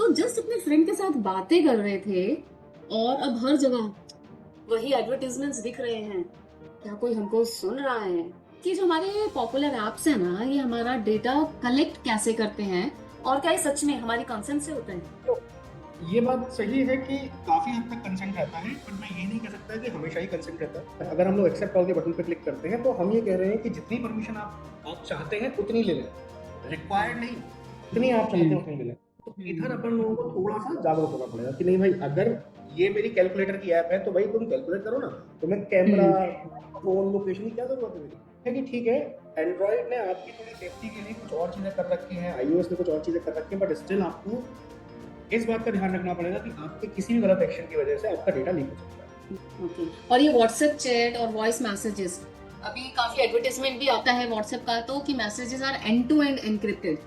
तो जस्ट अपने फ्रेंड के साथ बातें कर रहे थे और अब हर जगह वही एडवर्टीजमेंट्स दिख रहे हैं। क्या कोई हमको सुन रहा है? कि जो हमारे पॉपुलर एप्स है ना, ये हमारा डेटा कलेक्ट कैसे करते हैं और क्या ये सच में हमारी कंसेंट से होता है? तो ये बात सही है कि काफ़ी हद तक कंसेंट रहता है, पर मैं ये नहीं कह सकता कि हमेशा ही कंसेंट रहता है। अगर हम लोग एक्सेप्ट ऑल के बटन पे क्लिक करते हैं तो हम ये कह रहे हैं कि जितनी परमिशन आप चाहते हैं उतनी ले लें, रिक्वायर्ड नहीं, जितनी आप चाहते हैं उतनी ले लें। तो इधर अपन लोगों को थोड़ा सा जागरूक होना पड़ेगा कि नहीं भाई, अगर ये मेरी कैलकुलेटर की ऐप है तो भाई तुम कैलकुलेट करो ना, तुम्हें कैमरा, फोन, लोकेशन की क्या जरूरत है मेरी? है कि ठीक है, एंड्रॉइड ने आपकी थोड़ी सेफ्टी के लिए कुछ और चीज़ें कर रखी हैं, iOS ने कुछ और चीज़ें कर रखी हैं, बट स्टिल आपको इस बात का ध्यान रखना पड़ेगा कि आपके किसी भी गलत एक्शन की वजह से आपका डेटा लीक हो सकता है। ओके। और ये व्हाट्सएप चैट और वॉइस मैसेजेस, अभी काफी एडवर्टाइजमेंट भी आता है व्हाट्सएप का तो कि messages are end to end encrypted,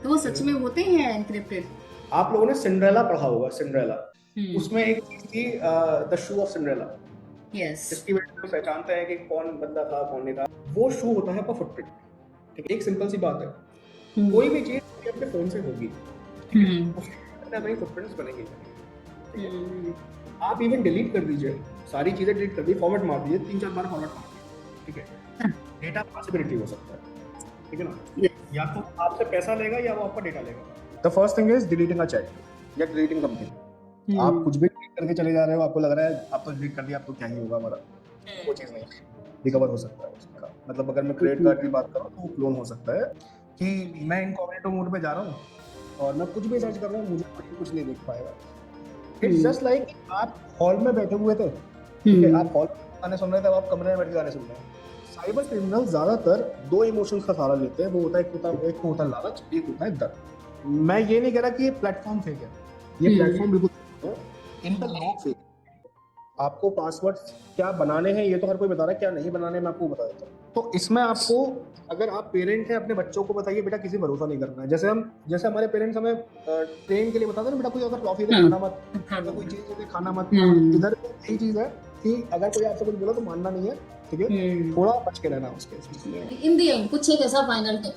तो वो सच में होते हैं एनक्रिप्टेड? आप लोगों ने सिंड्रेला पढ़ा होगा, सिंड्रेला। उसमें एक चीज थी, the shoe of Cinderella, yes. जिसकी वजह से पहचानते हैं कि कौन बंदा था कौन नहीं था। वो शू होता है आपका फुटप्रिंट। ठीक है, एक सिंपल सी बात है, कोई भी चीज आपके फोन से होगी, उसकी फुटप्रिंट्स बनेगी। ठीक है, आप इवन डिलीट कर दीजिए, सारी चीजें डिलीट कर दी, फॉर्मेट मार दीजिए, 3-4 बार फॉर्मेट मार दीजिए, ठीक है, डेटा पॉसिबिलिटी हो सकता है। ठीक है ना, या तो आपसे पैसा लेगा या वो आपका डेटा लेगा। The first thing is deleting a chat या डिलीटिंग समथिंग। आप कुछ भी डिलीट करके चले जा रहे हो, आपको लग रहा है आप तो डिलीट कर दिया, आपको क्या ही होगा हमारा, वो चीज नहीं रिकवर हो सकता है उसका। मतलब अगर मैं क्रेडिट कार्ड की बात करूँ तो वो क्लोन हो सकता है कि मैं इनकॉग्निटो मोड पे जा रहा हूँ और मैं कुछ भी सर्च कर रहा हूँ, मुझे कुछ नहीं देख पाएगा। इट्स जस्ट लाइक आप हॉल में बैठे हुए थे, ठीक है, आप हॉल में गाने सुन रहे थे, अब आप कमरे में बैठ के गाने सुन रहे हैं। साइबर क्रिमिनल ज्यादातर दो इमोशंस का सहारा लेते हैं, वो होता है एक होता है लालच, एक होता है डर। मैं ये नहीं कह रहा कि ये प्लेटफॉर्म फेक है, ये प्लेटफॉर्म बिल्कुल इनका लोग फेक। आपको पासवर्ड क्या बनाने हैं ये तो हर कोई बता रहा है, क्या नहीं बनाने मैं आपको बता देता हूँ। तो इसमें आपको, अगर आप पेरेंट हैं, अपने बच्चों को बताइए बेटा किसी भरोसा नहीं करना है। जैसे हमारे पेरेंट्स हमें ट्रेन के लिए बताते हैं, बेटा कोई अगर टॉफी दे खाना मत, अगर कोई चीज दे खाना मत। इधर यही चीज है कि अगर कोई आपसे कुछ बोला तो मानना नहीं है, ठीक है, थोड़ा बच के रहना उसके। इन दी एंड कुछ एक ऐसा फाइनल टिप,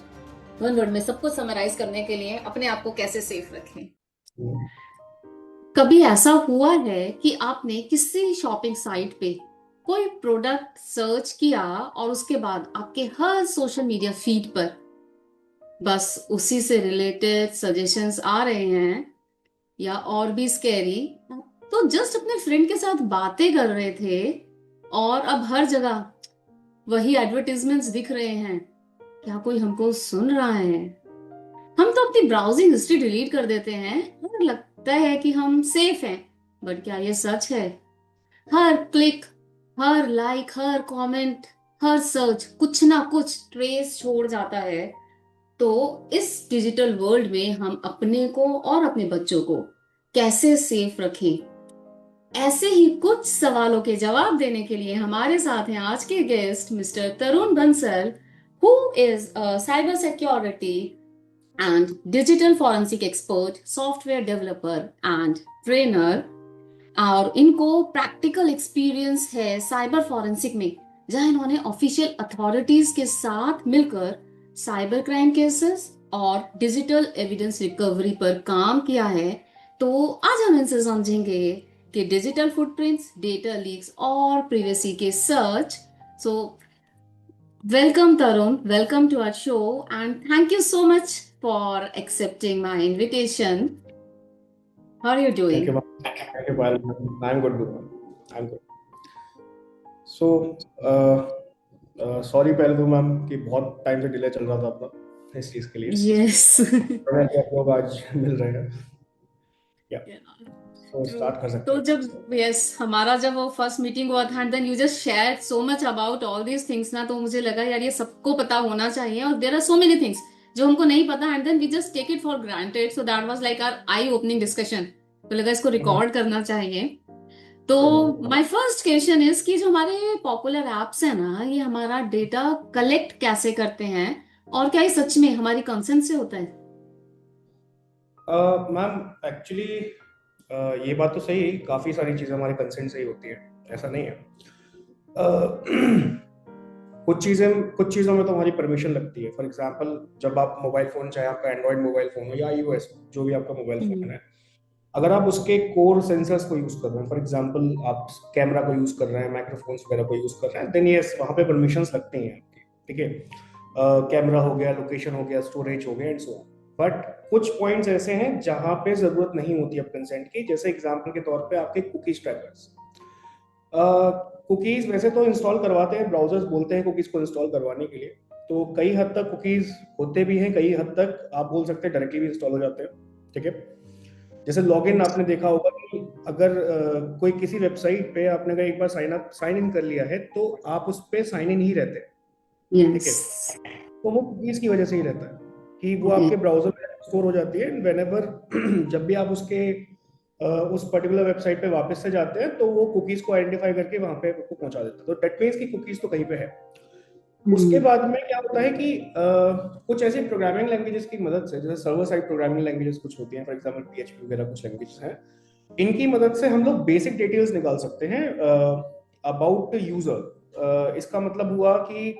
वन वर्ड में सब कुछ समराइज करने के लिए अपने आप को कैसे सेफ रखें? कभी ऐसा हुआ है कि आपने किसी शॉपिंग साइट पे कोई प्रोडक्ट सर्च किया और उसके बाद आपके हर सोशल मीडिया फीड पर बस उसी से रिलेटेड सजेशंस आ रहे हैं, या और भी स्कैरी, तो जस्ट अपने फ्रेंड के साथ बातें कर रहे थे और अब हर जगह वही एडवर्टीजमेंट्स दिख रहे हैं? क्या कोई हमको सुन रहा है? हम तो अपनी ब्राउजिंग हिस्ट्री डिलीट कर देते हैं और लगता है कि हम सेफ हैं, बट क्या ये सच है? हर क्लिक, हर लाइक, हर कमेंट, हर सर्च कुछ ना कुछ ट्रेस छोड़ जाता है। तो इस डिजिटल वर्ल्ड में हम अपने को और अपने बच्चों को कैसे सेफ रखें? ऐसे ही कुछ सवालों के जवाब देने के लिए हमारे साथ हैं आज के guest mister Tarun Bansal, who is a cyber security and digital forensic expert, software developer and trainer। और इनको प्रैक्टिकल एक्सपीरियंस है साइबर फॉरेंसिक में, जहां इन्होंने ऑफिशियल अथॉरिटीज के साथ मिलकर साइबर क्राइम केसेस और डिजिटल एविडेंस रिकवरी पर काम किया है। तो आज हम इनसे समझेंगे कि डिजिटल फुटप्रिंट्स, डेटा लीक्स और प्रिवेसी के search. So welcome Tarun, welcome to our show and thank you so much for accepting my invitation. How are you doing? Thank you, ma'am. Thank you, Payal. I'm good, I'm good. So, sorry पहले तो ma'am कि बहुत time से delay चल रहा था अपना इस चीज के लिए। Yes. आप लोग आज मिल रहे हैं, तो स्टार्ट कर सकते तो हैं। जब हमारा जब वो फर्स्ट मीटिंग हुआ था and then you just share so much about all these things ना, तो मुझे लगा यार ये सबको पता होना चाहिए, और there are so many things जो हमको नहीं पता and then we just take it for granted. So that was like our eye opening discussion. तो लगा इसको रिकॉर्ड करना चाहिए। तो माय फर्स्ट क्वेश्चन इज कि जो हमारे पॉपुलर एप्स है ना, ये हमारा डेटा कलेक्ट कैसे करते हैं और क्या ये सच में हमारी कंसेंट से होता है? मैम एक्चुअली ये बात तो सही है, काफी सारी चीजें हमारे कंसेंट से ही होती है, ऐसा नहीं है। कुछ चीज़ों में तो हमारी परमिशन लगती है। फॉर एग्जांपल, जब आप मोबाइल फ़ोन, चाहे आपका एंड्रॉयड मोबाइल फ़ोन हो या iOS, जो भी आपका मोबाइल फ़ोन है, अगर आप उसके कोर सेंसर्स को यूज कर रहे हैं, फॉर एग्जांपल आप कैमरा को यूज कर रहे हैं, माइक्रोफोन्स वगैरह को यूज कर रहे हैं, देन यस वहां पे परमिशंस लगते हैं आपके, ठीक है। कैमरा हो गया, लोकेशन हो गया, स्टोरेज हो गया एंड सो ऑन। बट कुछ पॉइंट्स ऐसे हैं जहां पे जरूरत नहीं होती अब कंसेंट की, जैसे एग्जांपल के तौर पे आपके कुकीज ट्रैकर्स। कुकीज वैसे तो इंस्टॉल करवाते हैं, ब्राउजर्स बोलते हैं कुकीज को इंस्टॉल करवाने के लिए, तो कई हद तक कुकीज होते भी हैं, कई हद तक आप बोल सकते हैं डायरेक्टली भी इंस्टॉल हो जाते हैं, ठीक है। जैसे लॉगिन आपने देखा होगा कि अगर कोई किसी वेबसाइट पे आपने अगर एक बार साइन इन कर लिया है तो आप उस पे साइन इन ही रहते हैं, ठीक यस। है। तो वो कुकीज की वजह से ही रहता है कि वो ओके। आपके ब्राउजर में स्टोर हो जाती है, व्हेनेवर जब भी आप उसके उस पर्टिकुलर वेबसाइट पे वापस से जाते हैं तो वो कुकीज को आइडेंटिफाई करके वहां पे आपको पहुंचा देता है, तो दैट मीन्स की कुकीज तो कहीं पे है। उसके बाद में क्या होता है कि कुछ ऐसी प्रोग्रामिंग लैंग्वेजेस की मदद से, जैसे सर्वर साइड प्रोग्रामिंग लैंग्वेजेस कुछ होती हैं, फॉर एग्जांपल पीएचपी वगैरह कुछ लैंग्वेजेस हैं, इनकी मदद से हम लोग बेसिक डिटेल्स निकाल सकते हैं अबाउट यूजर। इसका मतलब हुआ कि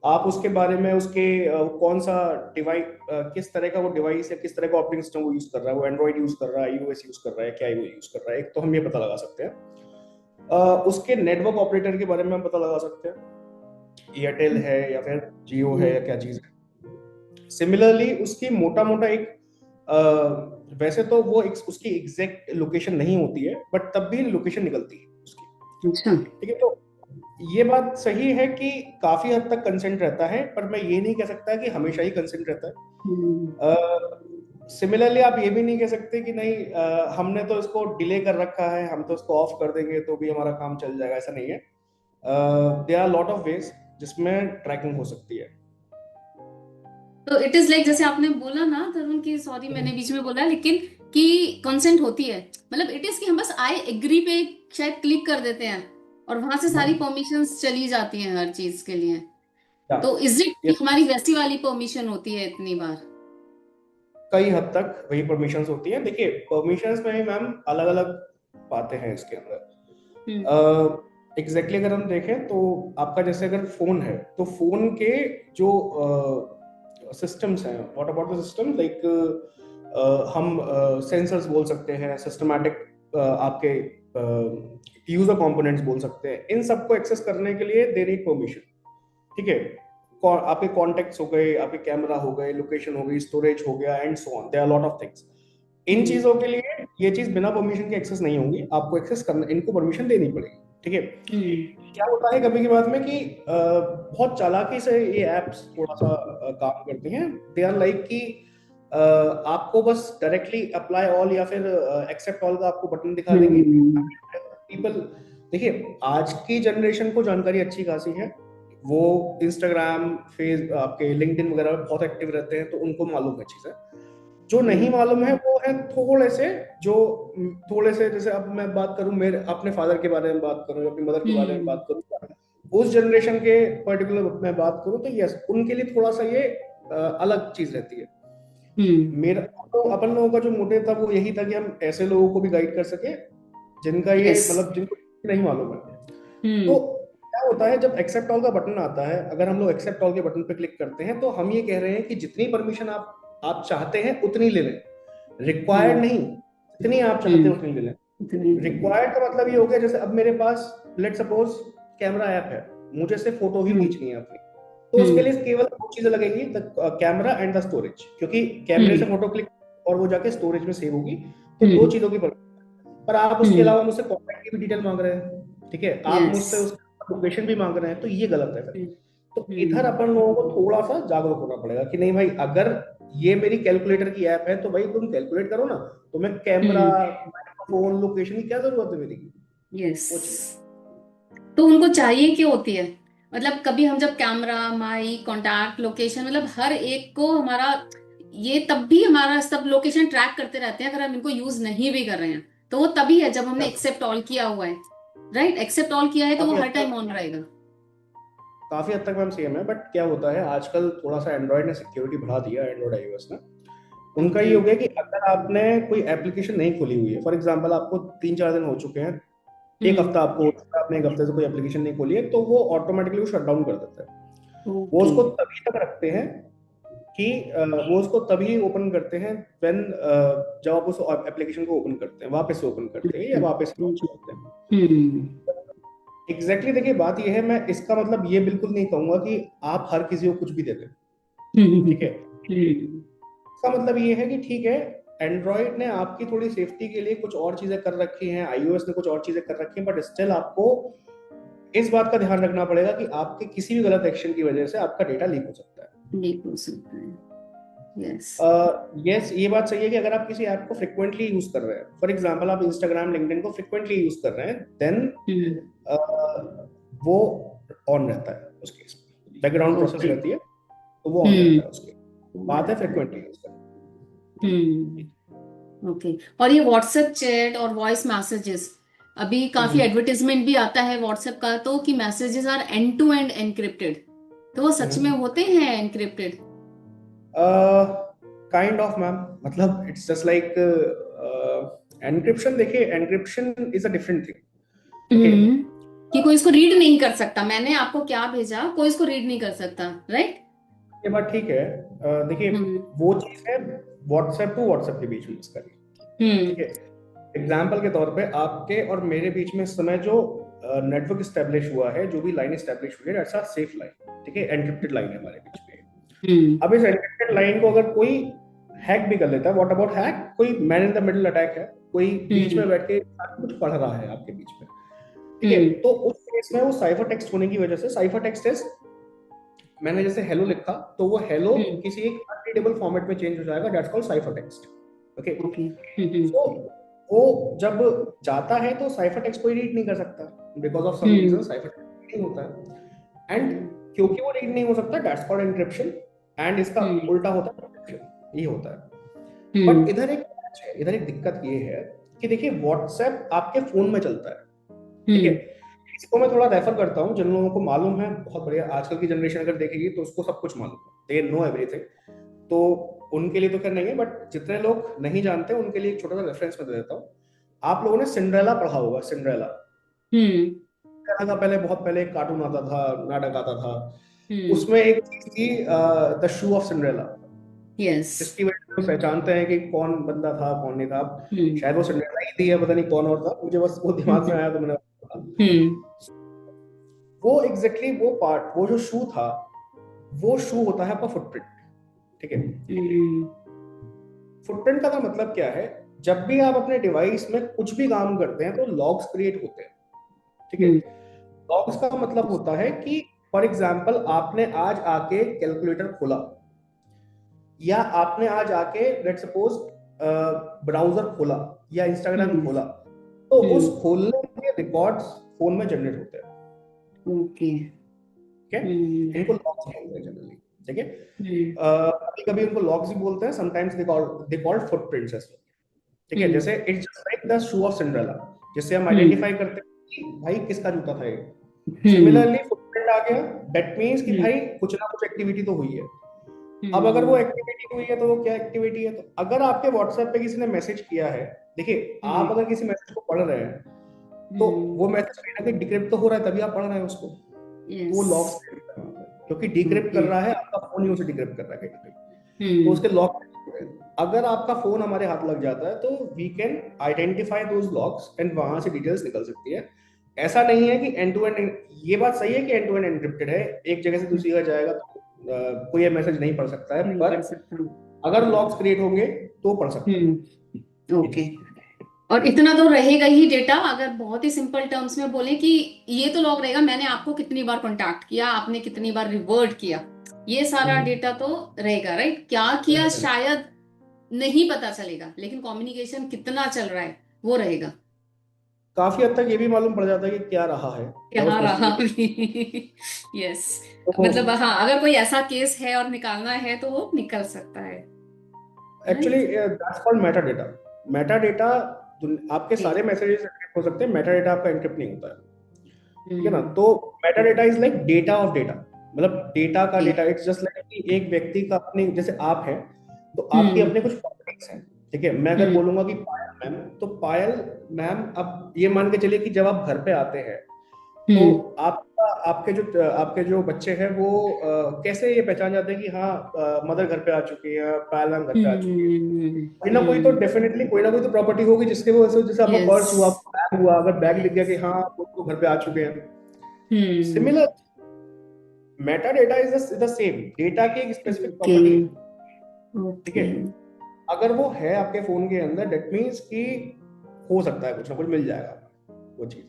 आप उसके बारे में, उसके कौन सा डिवाइस, किस तरह का वो डिवाइस या किस तरह का ऑपरेटिंग सिस्टम वो यूज कर रहा है, वो एंड्रॉइड यूज कर रहा है, आईओएस यूज कर रहा है, क्या वो यूज कर रहा है, एक तो हम ये पता लगा सकते हैं। उसके नेटवर्क ऑपरेटर के बारे में हम पता लगा सकते हैं, एयरटेल है या फिर जियो है या क्या चीज है। सिमिलरली उसकी मोटा मोटा एक वैसे तो वो एक उसकी एग्जैक्ट लोकेशन नहीं होती है, बट तब भी लोकेशन निकलती है उसकी, अच्छा। ठीक है। तो ये बात सही है कि काफी हद तक कंसेंट रहता है, पर मैं ये नहीं कह सकता कि हमेशा ही कंसेंट रहता है। सिमिलरली आप ये भी नहीं कह सकते कि नहीं हमने तो इसको डिले कर रखा है, हम तो इसको ऑफ कर देंगे तो भी हमारा काम चल जाएगा, ऐसा नहीं है। There are lot of ways जिसमें ट्रैकिंग हो सकती है। तो इट इज लाइक, जैसे आपने बोला ना तरुण की, सॉरी मैंने बीच में बोला, लेकिन कि कंसेंट होती है, मतलब इट इज कि हम बस आई एग्री पे शायद क्लिक कर देते हैं और वहां से सारी परमिशंस चली जाती हैं हर चीज के लिए। तो इज इट कि यस, हमारी वैसी वाली परमिशन होती है इतनी बार? कई हद तक वही परमिशंस होती हैं। देखिए परमिशंस में मैम अलग अलग बातें हैं इसके हम्म। अंदर। एग्जैक्टली अगर हम देखें तो आपका जैसे अगर फोन है तो फोन के जो सिस्टम्स हैं, what about the system, like हम सेंसर्स बोल सकते हैं, सिस्टमैटिक आपके यूजर कंपोनेंट्स बोल सकते हैं, इन सबको एक्सेस करने के लिए दे नीड परमिशन, ठीक है। आपके कॉन्टेक्ट्स हो गए, आपके कैमरा हो गए, लोकेशन हो गई, स्टोरेज हो गया and so on, there are lot of things. इन हम्म। चीजों के लिए ये चीज बिना परमिशन के एक्सेस नहीं होगी, आपको एक्सेस करना, इनको परमिशन देनी पड़ेगी, ठीक है। हम्म। क्या होता है कभी की बात में कि बहुत चालाकी से ये एप्स थोड़ा सा काम करती हैं। दे आर लाइक कि आपको बस डायरेक्टली अप्लाई ऑल या फिर एक्सेप्ट ऑल का आपको बटन दिखा देंगे। हम्म। पीपल, देखिए आज की जनरेशन को जानकारी अच्छी खासी है, वो इंस्टाग्राम, फेस, आपके लिंक्डइन वगैरह में बहुत एक्टिव रहते हैं, तो उनको मालूम है चीजें। जो नहीं मालूम है वो है थोड़े से, जो थोड़े से, जैसे अब मैं बात करूं, मेरे अपने फादर के बारे में बात करूं, अपनी मदर के बारे में हम्म। बात करूं, उस जनरेशन के पर्टिकुलर मैं बात करूं, तो यस उनके लिए थोड़ा सा ये अलग चीज रहती है। हम्म। मेरा तो अपन लोगों का जो मोटिव था वो यही था कि हम ऐसे लोगों को भी गाइड कर सके जिनका ये यस। मतलब जिनको नहीं मालूम है। तो हम्म। क्या होता है जब एक्सेप्ट ऑल का बटन आता है, अगर हम लोग एक्सेप्ट ऑल के बटन पे क्लिक करते हैं तो हम ये कह रहे हैं कि जितनी परमिशन आप चाहते हैं उतनी ले लें, रिक्वायर्ड हम्म। नहीं, जितनी आप चाहते हैं हम्म। उतनी ले लें। इतनी देर। रिक्वायर्ड का मतलब ये हो गया, जैसे अब मेरे पास लेट सपोज कैमरा ऐप है, मुझे सिर्फ फोटो ही हम्म। खींचनी है अपनी, तो उसके हम्म। लिए केवल दो चीजें लगेगी, the camera and the storage, क्योंकि कैमरे से हम्म। फोटो क्लिक और वो जाके स्टोरेज में सेव होगी, तो दो हम्म। चीजों की पर आप उसके हम्म। अलावा मुझसे कॉन्टैक्ट की भी डिटेल मांग रहे हैं, ठीक है, आप यस। मुझसे उसका लोकेशन भी मांग रहे हैं, तो ये गलत है फिर। हम्म। तो इधर हम्म। अपन लोगों को थोड़ा सा जागरूक होना पड़ेगा कि नहीं भाई, अगर ये मेरी कैलकुलेटर की ऐप है तो भाई तुम कैलकुलेट करो ना, तुम्हें कैमरा, हम्म। माइक्रोफोन, लोकेशन की क्या जरूरत है मेरी, यस। वो चीज। तो उनको चाहिए क्यों होती है? मतलब कभी हम जब कैमरा, माइक, कॉन्टैक्ट, लोकेशन, मतलब हर एक को हमारा, ये तब भी हमारा सब लोकेशन ट्रैक करते रहते हैं अगर हम इनको यूज नहीं भी कर रहे हैं, तो वो तभी है जब हमने एक्सेप्ट ऑल किया हुआ है। राइट, एक्सेप्ट ऑल किया है तो वो काफी हर हद टाइम तक ऑन रहेगा। काफी हद तक मैम सेम है, बट क्या होता है आजकल थोड़ा सा एंड्रॉइड ने सिक्योरिटी बढ़ा दिया, एंड्रॉइड आईओएस ने। उनका ओके। ये हो गया कि अगर आपने कोई एप्लीकेशन नहीं खोली हुई है, फॉर एग्जांपल आपको 3-4 दिन हो चुके हैं, एक हम्म। हफ्ता आपको हो चुका है, आपने एक हफ्ते से कोई एप्लीकेशन नहीं खोली है, तो वो ऑटोमेटिकली वो शट डाउन कर देता है। वो ओके। उसको तभी तक रखते हैं कि वो उसको तभी ओपन करते हैं व्हेन जब आप उस एप्लीकेशन को ओपन करते हैं, वापस से ओपन करते हैं या वापस से लॉन्च करते हैं। एग्जैक्टली देखिए बात ये है, मैं इसका मतलब ये बिल्कुल नहीं कहूंगा कि आप हर किसी को कुछ भी दे दें, ठीक है। इसका मतलब ये है कि ठीक है, एंड्रॉइड ने आपकी थोड़ी सेफ्टी के लिए कुछ और चीजें कर रखी हैं, iOS ने कुछ और चीजें कर रखी हैं, बट स्टिल आपको इस बात का ध्यान रखना पड़ेगा कि आपके किसी भी गलत एक्शन की वजह से आपका डेटा लीक हो सकता है। लीक हो सकता है, यस। यस, ये बात सही है कि अगर आप किसी ऐप को फ्रिक्वेंटली यूज कर रहे हैं, फॉर एग्जांपल आप इंस्टाग्राम, लिंक्डइन को फ्रिक्वेंटली यूज कर रहे हैं, देन वो ऑन रहता है उस केस में, बैकग्राउंड प्रोसेस रहती है तो वो ऑन रहता है उसके। बात है फ्रिक्वेंटली यूज करना। ओके। और ये व्हाट्सएप चैट और वॉइस मैसेजेस, अभी काफी एडवर्टीजमेंट भी आता है व्हाट्सएप का तो कि messages are end to end encrypted, तो वो सच में होते हैं एनक्रिप्टेड? काइंड ऑफ मैम, मतलब इट्स जस्ट लाइक एनक्रिप्शन। देखिए encryption is a different thing, okay. कि कोई इसको रीड नहीं कर सकता, मैंने आपको क्या भेजा कोई इसको रीड नहीं कर सकता, राइट? ये बात ठीक है। देखिए वो चीज है व्हाट्सएप टू व्हाट्सएप के बीच में इसका, ठीक है। एग्जाम्पल के तौर पे आपके और मेरे बीच में इस समय जो नेटवर्क स्टैब्लिश हुआ है, जो भी लाइन स्टैब्लिश हुई है, दैट्स अ सेफ लाइन, ठीक है, एनक्रिप्टेड लाइन है हमारे बीच में। अब इस एनक्रिप्टेड लाइन को अगर कोई हैक भी कर लेता है, व्हाट अबाउट हैक, कोई man in the middle attack है, कोई बीच में बैठ के कुछ पढ़ रहा है आपके बीच में, ठीक है, तो उस केस में वो साइफर टेक्स्ट होने की वजह से, साइफर टेक्स्ट इज, मैंने जैसे हेलो लिखा तो वो हेलो किसी एक अनरीडेबल फॉर्मेट में चेंज हो जाएगा, that's called cipher text, okay. So वो जब जाता है तो साइफर टेक्स्ट कोई रीड नहीं कर सकता, because of some reason cipher text नहीं होता है, एंड क्योंकि वो रीड नहीं हो सकता, दैट्स कॉल्ड एन्क्रिप्शन, एंड इसका उल्टा होता है एन्क्रिप्शन, ये होता है। बट इधर एक दिक्कत ये है कि देखिए व्हाट्सएप आपके फोन में चलता है, ठीक है। इसको मैं थोड़ा रेफर करता हूँ, जिन लोगों को मालूम है बहुत बढ़िया, आजकल की जनरेशन अगर देखेगी तो उसको सब कुछ मालूम है, दे नो एवरीथिंग, तो उनके लिए तो खैर नहीं है, बट जितने लोग नहीं जानते उनके लिए एक छोटा सा रेफरेंस मैं दे देता हूँ। आप लोगों ने सिंड्रेला पढ़ा होगा, सिंड्रेला का पहले बहुत पहले एक कार्टून आता था, नाटक आता था, उसमें एक चीज थी द शू ऑफ सिंड्रेला, जिसकी वजह से पहचानते हैं कि कौन बंदा था कौन नहीं था। शायद वो सिंड्रेला ही थी या पता नहीं कौन और था, मुझे बस वो दिमाग में आया तो मैंने वो एग्जैक्टली वो पार्ट, वो जो शू था, वो शू होता है आपका फुटप्रिंट, ठीक है। फुटप्रिंट का मतलब क्या है, जब भी आप अपने डिवाइस में कुछ भी काम करते हैं तो लॉग्स क्रिएट होते हैं, ठीक है। लॉग्स का मतलब होता है कि फॉर एग्जांपल आपने आज आके कैलकुलेटर खोला, या आपने आज आके लेट्स सपोज ब्राउजर खोला या इंस्टाग्राम खोला, तो उस खोलने के रिकॉर्ड्स फोन में जनरेट होते हैं, ओके, ठीक है। इनको लॉग्स बोलते हैं जनरली, ठीक है। कभी-कभी उनको लॉग्स भी बोलते हैं, sometimes they called footprints as well, ठीक है। जैसे it's just like the shoe of Cinderella, जिससे हम आइडेंटिफाई करते हैं कि भाई किसका जूता था ये। सिमिलरली फुटप्रिंट आ गया, दैट मींस कि भाई कुछ ना कुछ एक्टिविटी तो हुई है। अब अगर वो एक्टिविटी हुई है तो वो क्या एक्टिविटी है, तो अगर आपके व्हाट्सएप पे किसी ने मैसेज किया है, देखिए आप अगर किसी मैसेज को पढ़ रहे हैं तो वो मैसेज कहीं ना कहीं डिक्रिप्ट तो हो रहा है, तभी आप पढ़ रहे हैं उसको, वो लॉग्स, क्योंकि डिक्रिप्ट कर रहा है आपका फोन ही, उसे डिक्रिप्ट कर रहा है कहीं, तो उसके लॉग। अगर आपका फोन हमारे हाथ लग जाता है तो we can identify those logs and वहां से डिटेल्स निकल सकती है। ऐसा नहीं है कि एंड टू एंड, ये बात सही है कि एंड टू एंड एनक्रिप्टेड है, एक जगह से दूसरी जगह जाएगा तो कोई मैसेज नहीं पढ़ सकता है, पर अगर लॉग्स क्रिएट होंगे तो पढ़ सकते हैं, ओके। और इतना तो रहेगा ही डेटा, अगर बहुत ही सिंपल टर्म्स में बोले कि ये तो लॉग रहेगा, मैंने आपको कितनी बार कांटेक्ट किया, आपने कितनी बार रिवर्ट किया, ये सारा डेटा तो रहेगा, राइट? क्या किया शायद नहीं पता चलेगा, लेकिन कम्युनिकेशन कितना चल रहा है वो रहेगा। काफी हद तक ये भी मालूम पड़ जाता है कि क्या रहा है, क्या रहा यस, मतलब हाँ, अगर कोई ऐसा केस है और निकालना है तो वो निकल सकता है। Actually that's called Meta data. Meta data, आपके सारे मैसेजेस एनक्रिप्ट हो सकते हैं, मेटा डेटा आपका एनक्रिप्ट नहीं होता है, ठीक है ना। तो Meta data is like data of data, मतलब डेटा का डेटा। इट्स जस्ट लाइक कि एक व्यक्ति का अपने, जैसे आप हैं तो आपके अपने कुछ प्रॉपर्टीज हैं, ठीक है। मैं अगर बोलूंगा कि पायल मैम, तो पायल मैम, अब ये मान के चलिए कि जब आप घर पे आते हैं तो हम्म आपका आपके जो बच्चे हैं वो कैसे ये पहचान जाते हैं कि हाँ मदर घर पे आ चुकी है, पायलम घर पे आ चुकी है। कोई ना कोई तो डेफिनेटली कोई ना कोई तो प्रॉपर्टी होगी जिसके वो जैसे आपका यस पर्स हुआ, बैग हुआ, अगर बैग दिख गया कि हाँ वो तो घर पे आ चुके हैं। Hmm similar meta data is the same data की एक स्पेसिफिक ओके प्रॉपर्टी। ठीक है, ओके अगर वो है आपके फोन के अंदर दैट मीन्स कि हो सकता है कुछ ना कुछ मिल जाएगा वो चीज।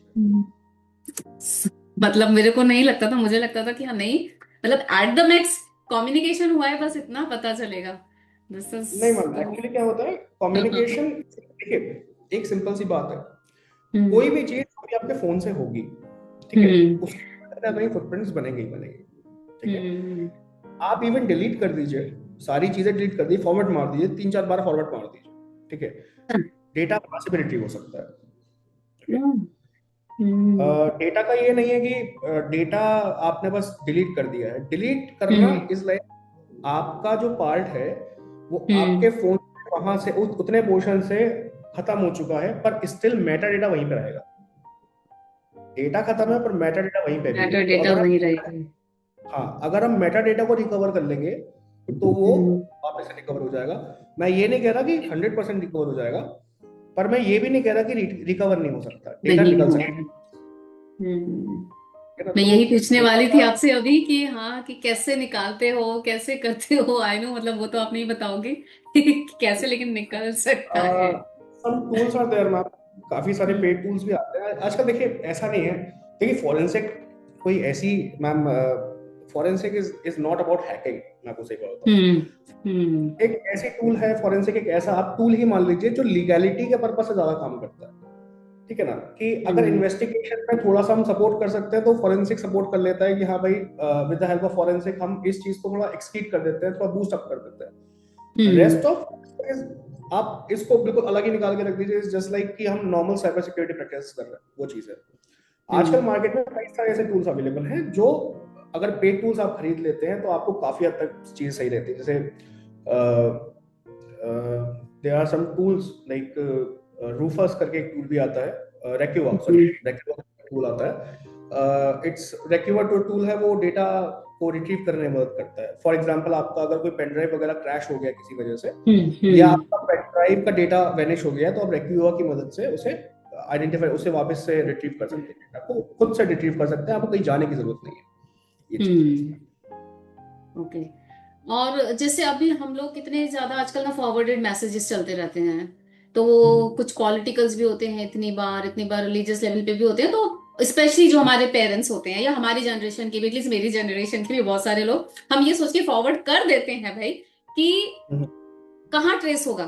मतलब मेरे को नहीं लगता था, मुझे लगता था कि हाँ नहीं, मतलब एट द मैक्स कम्युनिकेशन हुआ है, बस इतना पता चलेगा। दिस इज नहीं मैम, तो एक्चुअली क्या होता है कम्युनिकेशन, देखिए एक सिंपल सी बात है, हम्म कोई भी चीज अभी आपके फोन से होगी, ठीक है, हम्म उसके कहीं ना कहीं फुटप्रिंट्स बनेंगे ही बनेंगे। ठीक है, हम्म आप इवन डिलीट कर दीजिए, सारी चीजें डिलीट कर दी, फॉर्मेट मार दीजिए, 3-4 बार फॉर्मेट मार दीजिए, ठीक है, डेटा वहां से भी रिट्रीव हो सकता है। ठीक है, हम्म डेटा का ये नहीं है कि डेटा आपने बस डिलीट कर दिया है, डिलीट करना हम्म इज लाइक आपका जो पार्ट है वो आपके हम्म फोन वहां से उतने पोर्शन से खत्म हो चुका है, पर स्टिल मेटा डेटा वहीं पे रहेगा। डेटा खत्म है पर मेटा डेटा वहीं पे भी है। मेटा तो डेटा अगर वही हम, रहेगा। हाँ अगर हम मेटा डेटा को रिकवर कर लेंगे तो वो हम्म वापस से रिकवर हो जाएगा। मैं ये नहीं कह रहा कि 100% रिकवर हो जाएगा, पर मैं ये भी नहीं कह रहा कि रिकवर नहीं हो सकता, डेटा नहीं निकल होगा। सकता हम्म है ना। मैं तो यही पूछने थोड़ा वाली थी सा आपसे अभी कि हाँ, कि कैसे निकालते हो, कैसे करते हो, आई नो, मतलब वो तो आप नहीं बताओगे कि कैसे, लेकिन निकल सकता है। Some tools are there ma'am, काफी सारे हम्म पेड टूल्स भी आते हैं आजकल। देखिए ऐसा नहीं है, देखिए फॉरेंसिक कोई ऐसी ma'am, forensic is not about hacking, मैं आपको सही बताता हूँ। हम्म हम्म एक ऐसी टूल है फॉरेंसिक, एक ऐसा आप टूल ही मान लीजिए जो लीगैलिटी के पर्पज से ज्यादा काम करता है। ठीक है ना, कि अगर हम्म इन्वेस्टिगेशन में थोड़ा सा हम सपोर्ट कर सकते हैं तो फॉरेंसिक सपोर्ट कर लेता है कि हाँ भाई with the help of forensic हम इस चीज को थोड़ा एक्सक्रीट कर देते हैं, थोड़ा बूस्ट अप कर देते हैं। हम्म रेस्ट ऑफ आप इसको बिल्कुल अलग ही निकाल के रख दीजिए, जस्ट लाइक कि हम नॉर्मल साइबर सिक्योरिटी प्रैक्टिस कर रहे हैं, वो चीज है। आजकल हम्म मार्केट में कई सारे ऐसे टूल्स अवेलेबल हैं जो अगर पेड टूल्स आप खरीद लेते हैं तो आपको काफी हद तक चीज सही रहती है। जैसे there are some tools like Rufus करके एक टूल भी आता है, रेक्यूवा, सॉरी हम्म रेक्यूवा टूल आता है। इट्स रेक्यूवा टूल है, वो डेटा को रिट्रीव करने में मदद करता है। फॉर एग्जांपल आपका अगर कोई पेन ड्राइव वगैरह क्रैश हो गया किसी वजह से, या हम्म आपका पेन ड्राइव का डेटा वैनिश हो गया, तो आप रेक्यूआ की मदद से उसे आइडेंटिफाई, उसे वापस से रिट्रीव कर सकते हैं, डेटा को खुद से रिट्रीव कर सकते हैं, आपको कहीं जाने की जरूरत नहीं है। ये चीज है। हम्म ओके। और जैसे अभी हम लोग कितने ज्यादा आजकल ना फॉरवर्डेड मैसेजेस चलते रहते हैं, तो वो कुछ पॉलिटिकल्स भी होते हैं, इतनी बार रिलीजियस लेवल पे भी होते हैं, तो स्पेशली जो हमारे पेरेंट्स होते हैं या हमारी जनरेशन के भी, एटलीस्ट मेरी जनरेशन के भी बहुत सारे लोग, हम ये सोच के फॉरवर्ड कर देते हैं भाई कि हम्म कहाँ ट्रेस होगा।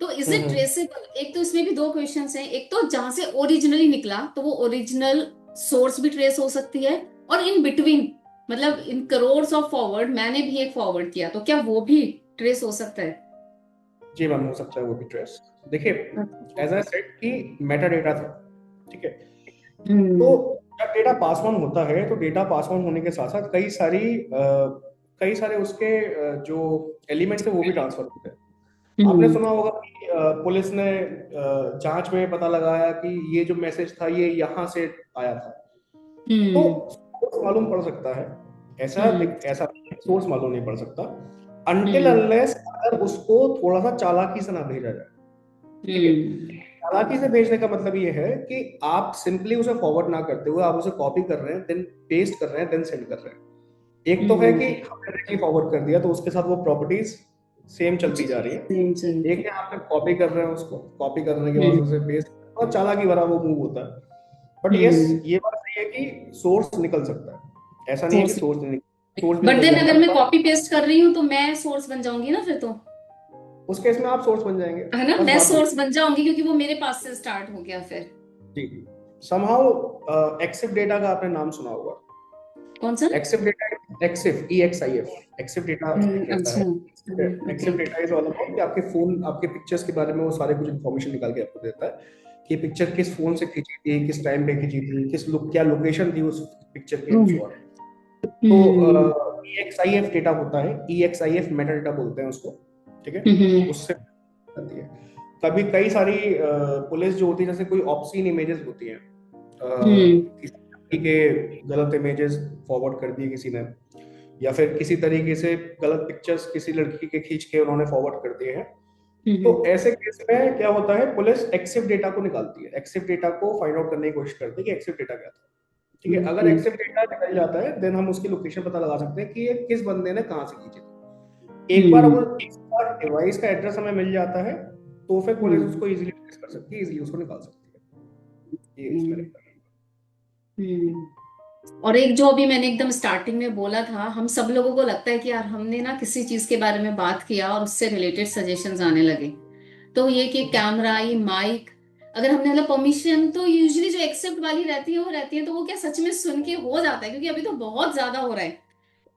तो इज इट हम्म ट्रेसेबल? एक तो इसमें भी दो क्वेश्चंस हैं, एक तो जहां से ओरिजिनली निकला तो वो ओरिजिनल सोर्स भी ट्रेस हो सकती है, और इन बिटवीन, मतलब इन करोड़ ऑफ फॉरवर्ड मैंने भी एक फॉरवर्ड किया, तो क्या वो भी ट्रेस हो सकता है? जी मैम, हो सकता है वो भी ट्रेस। देखिए एज आई सेड कि मेटा डेटा था, ठीक है, तो हम्म जब डेटा पास ऑन होता है तो डेटा पास ऑन होने के साथ साथ कई सारे उसके जो एलिमेंट्स है वो भी ट्रांसफर होते हैं। आपने हम्म सुना होगा कि पुलिस ने जांच में पता लगाया कि ये जो मैसेज था ये यहाँ से आया था। तो हम्म सोर्स मालूम पड़ सकता है, ऐसा हम्म ऐसा सोर्स मालूम नहीं पड़ सकता अनटिल हम्म अनलेस अगर उसको थोड़ा सा चालाकी से ना भेजा जाए। ठीक है, हम्म चालाकी से भेजने का मतलब ये है कि आप सिंपली उसे फॉरवर्ड ना करते हुए आप उसे कॉपी कर रहे हैं, देन पेस्ट कर रहे हैं, देन सेंड कर रहे हैं। एक तो है कि हम्म हमने डायरेक्टली फॉरवर्ड कर दिया तो उसके साथ वो प्रॉपर्टीज सेम चलती जा रही है। एक है आपने कॉपी कर रहे हैं, उसको कॉपी करने के बाद हम्म उसे पेस्ट, और चालाकी भरा वो मूव होता है। बट यस हम्म ये बात सही है कि सोर्स निकल सकता है, ऐसा नहीं है कि सोर्स, सोर्स नहीं, सोर्स भी बट निकल देन जाएगा, अगर मैं पर कॉपी पेस्ट कर रही हूँ तो मैं सोर्स बन जाऊंगी ना फिर तो, उस केस में आप सोर्स बन जाएंगे। है ना, बस मैं बात वही सोर्स बन जाऊंगी क्योंकि वो मेरे पास से स्टार्ट हो गया फिर। जी। समहाउ एक्सिव डेटा का आपने नाम सुना होगा। कौन सा? Exif data, Exif E X I F, Exif data एक रहता अच्छा, है। Okay. Exif data is all about कि आपके फोन आपके पिक्चर्स के बारे में वो सारे कुछ इन्फॉर्मेशन निकाल के आपको देता है कि पिक्चर किस फोन से खींची थी, किस टाइम पे खींची थी, किस लुक, क्या लोकेशन थी उस पिक्चर की, एंड सो ऑन। तो hmm E X I F data होता है, E X I F meta data बोलते हैं उसको। ठीक है, हम्म उससे आती है। कभी कई सारी पुलिस जो होती है, जैसे कोई ऑब्ससीन इमेजेस होती हैं हम्म के गलत इमेजेस फॉरवर्ड कर दिए किसी ने, या फिर किसी तरीके से गलत पिक्चर्स किसी लड़की के खींच के उन्होंने फॉरवर्ड कर दिए हैं, तो ऐसे केस में क्या होता है, पुलिस एक्सिव डेटा को निकालती है, एक्सिव डेटा को फाइंड आउट करने की कोशिश करती है कि एक्सिव डेटा क्या था। ठीक है, अगर एक्सिव डेटा निकल जाता है देन हम उसकी लोकेशन पता लगा सकते हैं कि ये किस बंदे ने कहाँ से खींची थी। एक बार डिवाइस का एड्रेस हमें मिल जाता है तो फिर पुलिस उसको इजीली ट्रेस कर सकती है, इजीली उसको निकाल सकती है। ये इसमें रहता है। और एक जो अभी मैंने एकदम स्टार्टिंग में बोला था, हम सब लोगों को लगता है कि यार हमने ना किसी चीज के बारे में बात किया और उससे रिलेटेड सजेशंस आने लगे, तो ये कि कैमरा, ये माइक, अगर हमने मतलब परमिशन, तो यूजुअली जो एक्सेप्ट वाली रहती है वो रहती है, तो वो क्या सच में सुन के हो जाता है? क्योंकि अभी तो बहुत ज्यादा हो रहा है।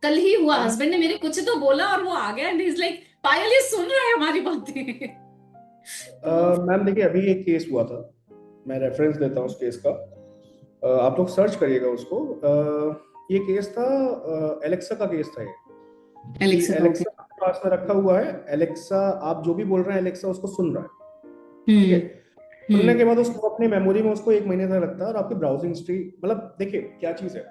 कल ही हुआ, हस्बैंड ने मेरे कुछ तो बोला और वो आ गया एंड इज लाइक, पायल ये सुन रहा है हमारी बातें। तो मैम देखिए, अभी एक केस हुआ था, मैं रेफरेंस देता हूँ उस केस का, आप लोग सर्च करिएगा उसको। ये केस था, एलेक्सा का केस था ये, कि एलेक्सा का, ओके। एलेक्सा पास में रखा हुआ है, एलेक्सा आप जो भी बोल रहे हैं एलेक्सा उसको सुन रहा है। ठीक है, हम्म। सुनने के हम्म। बाद उसको अपनी मेमोरी में उसको 1 महीने तक रखता है, और आपकी ब्राउजिंग हिस्ट्री, मतलब देखिए क्या चीज है।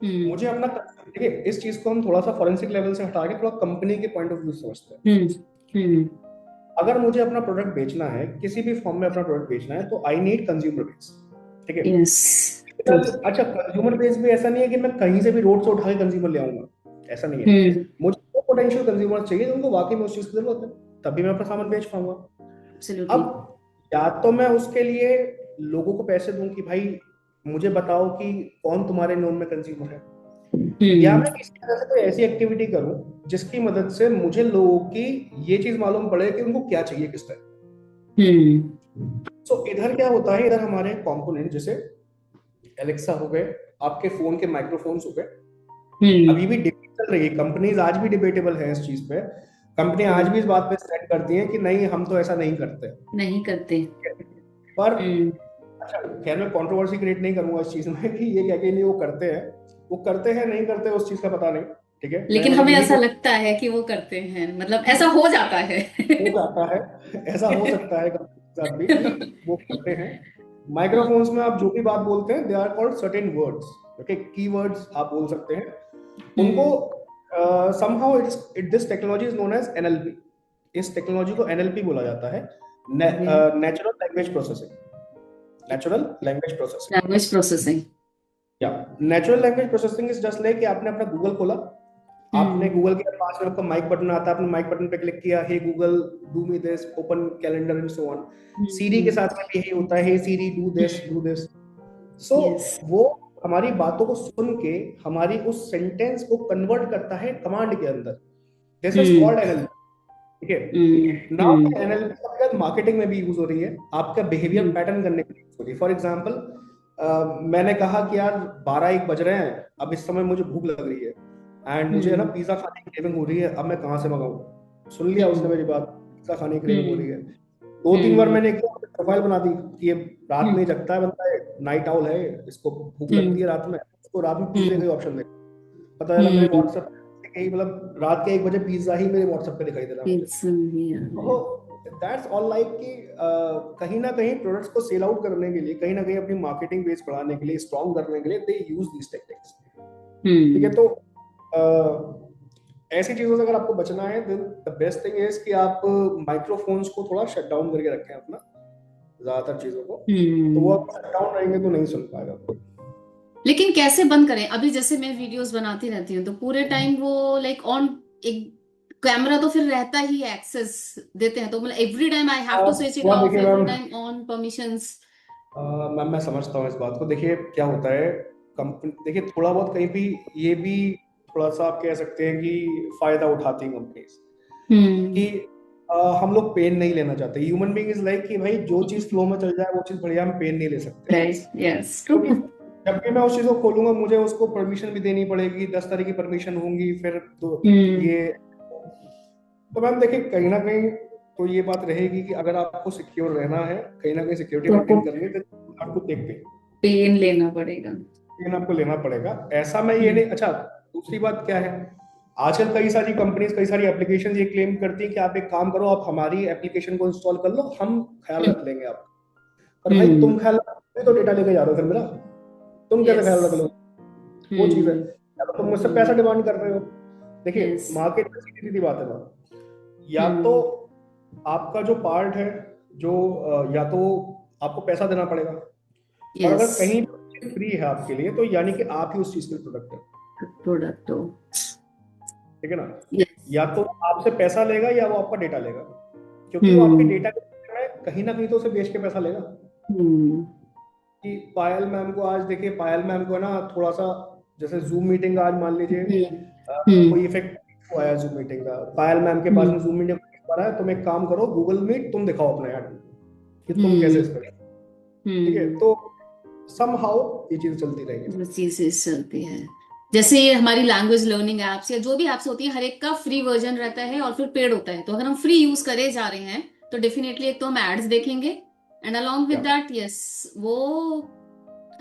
हम्म। मुझे अपना, देखिए इस चीज को हम थोड़ा सा फॉरेंसिक लेवल से हटा के थोड़ा कंपनी के पॉइंट ऑफ व्यू से समझते हैं। हम्म। हम्म। अगर मुझे अपना प्रोडक्ट बेचना है, किसी भी फॉर्म में अपना प्रोडक्ट बेचना है, तो आई नीड कंज्यूमर बेस। ठीक है, यस। अच्छा कंज्यूमर बेस भी ऐसा नहीं है कि मैं कहीं से भी रोड से उठा के कंज्यूमर ले आऊंगा, ऐसा नहीं है। हम्म। मुझे वो पोटेंशियल कंज्यूमर चाहिए उनको वाकई में उस चीज की जरूरत है, तभी मैं अपना सामान बेच पाऊंगा। एब्सोल्युटली। अब या तो मैं उसके लिए लोगों को पैसे दूं कि भाई मुझे बताओ कि कौन तुम्हारे नोन में कंज्यूमर है, या हम्म। मैं किसी तरह से कोई ऐसी एक्टिविटी करूं जिसकी मदद से मुझे लोगों की ये चीज मालूम पड़े कि उनको क्या चाहिए किस टाइप। हम्म। सो इधर क्या होता है, इधर हमारे कंपोनेंट जैसे एलेक्सा हो गए, आपके फोन के माइक्रोफोन्स हो गए, हम्म। अभी भी डिबेट चल रही है, कंपनीज आज भी डिबेटेबल है इस चीज पे। कंपनी आज भी इस बात पे स्टैंड करती है कि नहीं हम तो ऐसा नहीं करते, नहीं करते। पर हम्म। अच्छा खैर मैं कंट्रोवर्सी क्रिएट नहीं करूंगा इस चीज में कि ये क्या कि नहीं वो करते हैं, वो करते हैं नहीं करते उस चीज का पता नहीं। ठीक है, मैं लेकिन मतलब हमें यही ऐसा बोल, लगता है कि वो करते हैं, मतलब ऐसा हो जाता है। हो जाता है, ऐसा हो सकता है कंपनी के साथ भी कि वो करते हैं। माइक्रोफोन्स में आप जो भी बात बोलते हैं they are called certain words, okay, keywords आप बोल सकते हैं उनको। Hmm. Somehow it this technology is known as NLP, इस टेक्नोलॉजी को एनएलपी बोला जाता है, natural language processing, natural language processing. Language processing. या natural language processing is just like कि आपने अपना गूगल खोला, आपने हम्म। गूगल के पास में आपका माइक बटन आता है, आपने माइक बटन पे क्लिक किया, hey Google do me this, open calendar and so on. Siri के हम्म। साथ में भी यही होता है, hey Siri do this do this. So yes. वो हमारी बातों को सुन के हमारी उस सेंटेंस को कन्वर्ट करता है कमांड के अंदर, this is hmm. Called NLP. ठीक है, हम्म। नाउ एनएलपी मार्केटिंग में भी यूज हो रही है, आपका बिहेवियर हम्म। पैटर्न करने के लिए यूज हो रही है। फॉर एग्जांपल मैंने कहा कि यार 12-1 बज रहे हैं, अब इस समय मुझे भूख लग रही है एंड मुझे है ना हम्म। पिज्जा खाने की क्रेविंग हो रही है, अब मैं कहाँ से मंगाऊं। सुन लिया उसने हम्म। मेरी बात, पिज्जा खाने की क्रेविंग हो हम्म। रही है। 2-3 बार हम्म। मैंने एक प्रोफाइल बना दी कि ये रात में हम्म। ही जगता है बंदा है, नाइट आउल है, इसको भूख लगती हम्म। है रात में, उसको रात में पिज्जे हम्म। का ही ऑप्शन देखा, पता चला मेरे हम्म। व्हाट्सएप कहीं मतलब रात के 1 बजे पिज्जा ही मेरे व्हाट्सएप पे दिखाई दे रहा है मुझे। It's, yeah. That's all like कि कहीं ना कहीं प्रोडक्ट्स को सेल आउट करने के लिए, कहीं ना कहीं अपनी मार्केटिंग बेस बढ़ाने के लिए, स्ट्रॉन्ग करने के लिए दे यूज दीस टेक्निक्स। ठीक है, हम्म। तो ऐसी चीजों से अगर आपको बचना है then the best thing is कि आप माइक्रोफोन्स को थोड़ा शट डाउन करके रखें अपना, ज्यादातर चीजों को, तो वो हम्म। आप शट डाउन रहेंगे तो नहीं सुन पाएगा कोई। लेकिन कैसे बंद करें? अभी जैसे मैं वीडियोस बनाती रहती हूँ तो पूरे टाइम वो लाइक ऑन, एक कैमरा तो फिर रहता ही है, एक्सेस देते हैं तो मतलब every time I have to switch it थोड़ा ऑफ, देखिए every ma'am, time on permissions. Ma'am मैं समझता हूँ इस बात को। देखिए क्या होता है, कंपनी देखिए थोड़ा बहुत कहीं भी ये भी थोड़ा सा आप कह सकते हैं कि फायदा उठाती है कंपनीज, हम्म। कि हम लोग पेन नहीं लेना चाहते। ह्यूमन बीइंग इज लाइक कि भाई जो चीज फ्लो में चल जाए वो चीज बढ़िया, हम पेन नहीं ले सकते। Right, yes, true. क्योंकि जब भी मैं उस चीज को खोलूंगा मुझे उसको परमिशन भी देनी पड़ेगी, 10 तरह की परमिशन होंगी फिर तो हम्म। ये, तो मैम देखिए कहीं ना कहीं तो ये बात रहेगी कि अगर आपको सिक्योर रहना है, कहीं ना कहीं सिक्योरिटी तो आपको मेंटेन करनी है, तो आपको टेक पे पेन लेना पड़ेगा। पेन आपको लेना पड़ेगा। ऐसा मैं ये हम्म। नहीं, अच्छा दूसरी बात क्या है, आजकल कई सारी कंपनीज कई सारी एप्लीकेशन ये क्लेम करती है कि आप एक काम करो, आप हमारी एप्लीकेशन को इंस्टॉल कर लो, हम ख्याल हम्म। रख लेंगे आप, पर भाई हम्म। तुम ख्याल रखोगे तो डेटा लेके जा रहे हो फिर मेरा। तुम कैसे यस। ख्याल रख लो, वो चीज है। या तो तुम मुझसे पैसा डिमांड कर रहे हो। देखिए यस। मार्केट में सीधी सीधी बात है ना, या तो आपका जो पार्ट है, जो या तो आपको पैसा देना पड़ेगा, और यस। अगर कहीं फ्री है आपके लिए तो यानी कि आप ही उस चीज के प्रोडक्ट है, प्रोडक्ट हो। ठीक है ना। यस। या तो आपसे पैसा लेगा या वो आपका डेटा लेगा, क्योंकि वो आपके डेटा के बारे में कहीं ना कहीं तो उसे बेच के पैसा लेगा। कि पायल मैम को आज देखिए, पायल मैम को है ना थोड़ा सा, जैसे जूम मीटिंग आज मान लीजिए कोई इफेक्ट आया जूम मीटिंग का, पायल मैम के पास में जूम मीटिंग आ रहा है, तुम एक काम करो गूगल मीट तुम दिखाओ अपना ऐड कि तुम कैसे इस पर, ठीक है। तो समहाउ ये चीज चलती रहेगी। चीजें चलती है। जैसे ये हमारी लैंग्वेज लर्निंग एप्स या जो भी एप्स होती है, हर एक का फ्री वर्जन रहता है और फिर पेड होता है। तो अगर हम फ्री यूज करे जा रहे हैं तो डेफिनेटली एक तो हम एड्स देखेंगे, एंड अलोंग विद क्या दैट यस, वो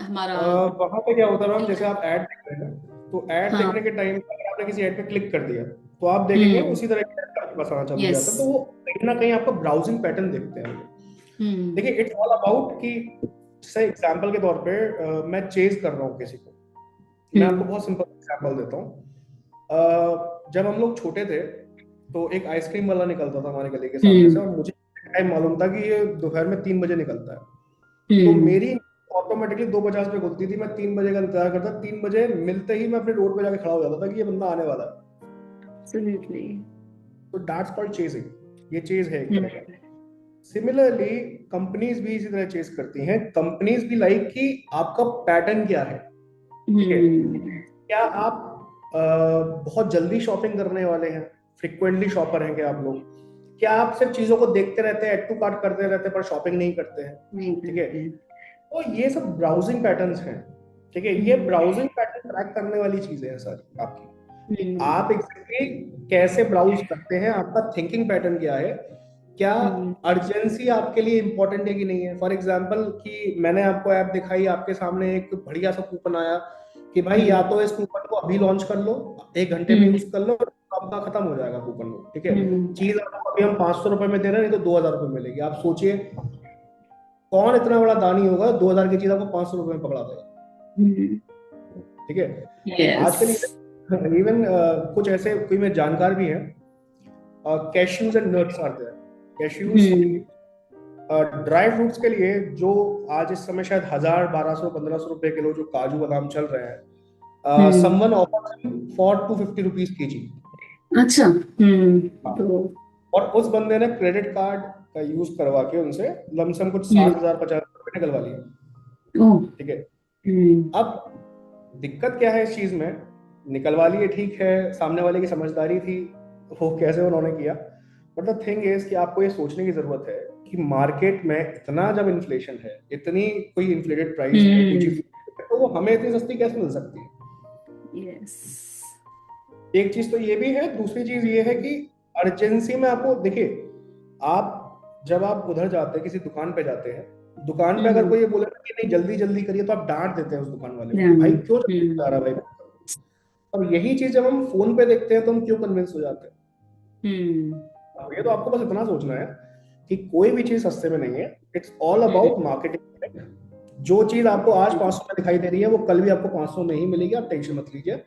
हमारा। वहां पे क्या होता है मैम, जैसे आप ऐड देख रहे हैं तो ऐड हाँ। देखने के टाइम पर आपने किसी ऐड पे क्लिक कर दिया तो आप देखेंगे हम्म। उसी तरह के ऐड आपके पास आना चालू हो यस। जाता है, तो वो कहीं ना कहीं आपका ब्राउजिंग पैटर्न देखते हैं। हम्म। देखिए इट्स ऑल अबाउट कि जैसे एग्जांपल के तौर पे मैं चेज कर रहा हूँ किसी को, मैं आपको हम्म। बहुत सिंपल एग्जांपल देता हूँ। जब हम लोग छोटे थे तो एक आइसक्रीम वाला निकलता था हमारे गली के सामने से, हम्म। और मुझे टाइम मालूम था कि ये दोपहर में 3 बजे निकलता है। तो हम्म। मेरी ऑटोमेटिकली 2:50 पे खुलती थी, मैं 3 बजे का इंतजार करता, 3 बजे मिलते ही मैं अपने रोड पे जाके खड़ा हो जाता था कि ये बंदा आने वाला है। एब्सोल्युटली। तो दैट्स कॉल्ड चेजिंग, ये चेज है एक तरह का। सिमिलरली कंपनीज भी इसी तरह चेज करती हैं, कंपनीज भी लाइक कि आपका पैटर्न क्या है, ठीक है। हम्म। क्या आप बहुत जल्दी शॉपिंग करने वाले हैं, फ्रिक्वेंटली शॉपर हैं क्या आप लोग, क्या आप सिर्फ चीजों को देखते रहते हैं, एड टू कार्ट करते रहते हैं पर शॉपिंग नहीं करते हैं, नहीं ठीक है। करते। तो ये सब ब्राउजिंग पैटर्न्स हैं, ठीक है। ये ब्राउजिंग पैटर्न ट्रैक करने वाली चीजें हैं सारी आपकी, कि आप एग्जैक्टली कैसे ब्राउज करते हैं, आपका थिंकिंग पैटर्न क्या है, क्या अर्जेंसी आपके लिए इंपॉर्टेंट है कि नहीं है। फॉर एग्जाम्पल कि मैंने आपको ऐप दिखाई, आपके सामने एक बढ़िया सा कूपन आया कि भाई या तो इस कूपन को अभी लॉन्च कर लो, 1 घंटे में यूज कर लो, आपका खत्म हो जाएगा कूपन को, ठीक है। चीज आपको अभी हम 500 रुपए में दे रहे हैं, नहीं तो 2000 रुपए मिलेगी। आप सोचिए कौन इतना बड़ा दानी होगा 2000 की चीज आपको 500 रुपए में पकड़ा देगा, ठीक है। यस। आजकल इवन कुछ ऐसे कोई मेरे जानकार भी हैं, कैश्यूज एंड नट्स आते हैं, कैश्यूज ड्राई फ्रूट्स के लिए, जो आज इस समय शायद 1000, 1200, 1500 रुपए किलो जो काजू बादाम चल रहे हैं, someone offer for 250 rupees KG. अच्छा। तो और उस बंदे ने क्रेडिट कार्ड का यूज करवा के उनसे लमसम कुछ 60,000, 50,000 निकलवा लिए, ओह। ठीक है। अब दिक्कत क्या है इस चीज में, निकलवा लिए ठीक है, सामने वाले की समझदारी थी, वो कैसे उन्होंने किया। बट द थिंग इज कि आपको ये सोचने की जरूरत है कि मार्केट में इतना जब इन्फ्लेशन है, इतनी कोई इन्फ्लेटेड प्राइस है कोई चीज, तो वो हमें इतनी सस्ती कैसे मिल सकती है। यस। एक चीज तो ये भी है, दूसरी चीज ये है कि अर्जेंसी में आपको देखिए, आप जब आप उधर जाते हैं किसी दुकान पे जाते हैं, दुकान पे अगर कोई ये बोले कि नहीं जल्दी जल्दी करिए तो आप डांट देते हैं उस दुकान वाले को कि भाई क्यों जल्दी जा रहा है भाई। और यही चीज जब हम फोन पे देखते हैं तो हम क्यों कन्विंस हो जाते हैं। अब ये तो आपको बस इतना सोचना है कि कोई भी चीज सस्ते में नहीं है, इट्स ऑल अबाउट मार्केटिंग। जो चीज आपको आज 500 में दिखाई दे रही है वो कल भी आपको 500 में ही मिलेगी, आप टेंशन मत लीजिए।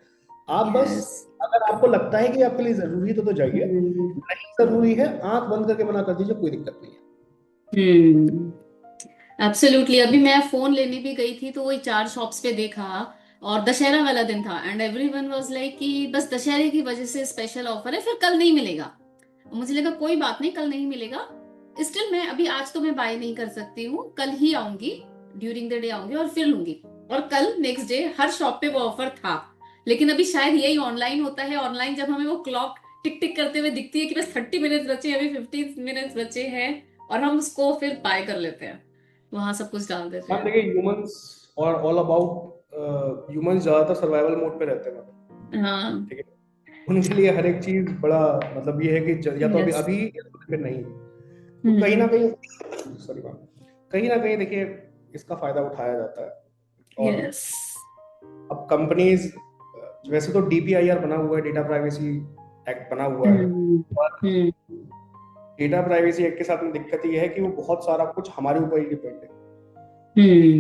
आप बस, अगर आपको लगता है कि आपके लिए जरूरी है तो जाइए, नहीं जरूरी है आंख बंद करके मना कर दीजिए, कोई दिक्कत नहीं है। एब्सोल्युटली। अभी मैं फोन लेने भी गई थी तो वही 4 शॉप्स पे देखा, और दशहरा वाला दिन था एंड एवरीवन वाज लाइक कि बस दशहरे की वजह से स्पेशल ऑफर है, फिर कल नहीं मिलेगा। मुझे लगा कोई बात नहीं, कल नहीं मिलेगा, स्टिल मैं अभी आज तो मैं बाय नहीं कर सकती हूँ, कल ही आऊंगी, ड्यूरिंग द डे आऊंगी और फिर लूंगी। और कल नेक्स्ट डे हर शॉप पे वो ऑफर था। लेकिन अभी शायद यही ऑनलाइन होता है, ऑनलाइन जब हमें वो क्लॉक टिक टिक करते हुए दिखती है कि बस 30 मिनट्स बचे हैं, अभी 15 मिनट्स बचे हैं, और हम उसको फिर बाय कर लेते हैं, वहां सब कुछ डाल देते आप हैं। देखिए ह्यूमंस और ऑल अबाउट ह्यूमंस ज्यादातर सर्वाइवल मोड पे रहते हैं, हाँ। ठीक है। उनके लिए हर एक चीज बड़ा मतलब ये है कि या तो अभी यस। अभी या तो फिर नहीं। तो कहीं ना कहीं, सॉरी मैम, कहीं ना कहीं देखिए इसका फायदा उठाया जाता है। और यस। अब कंपनीज, वैसे तो डीपीआईआर बना हुआ है, डेटा प्राइवेसी एक्ट बना हुआ है, और डेटा प्राइवेसी एक्ट के साथ में दिक्कत ये है कि वो बहुत सारा कुछ हमारे ऊपर ही डिपेंड है।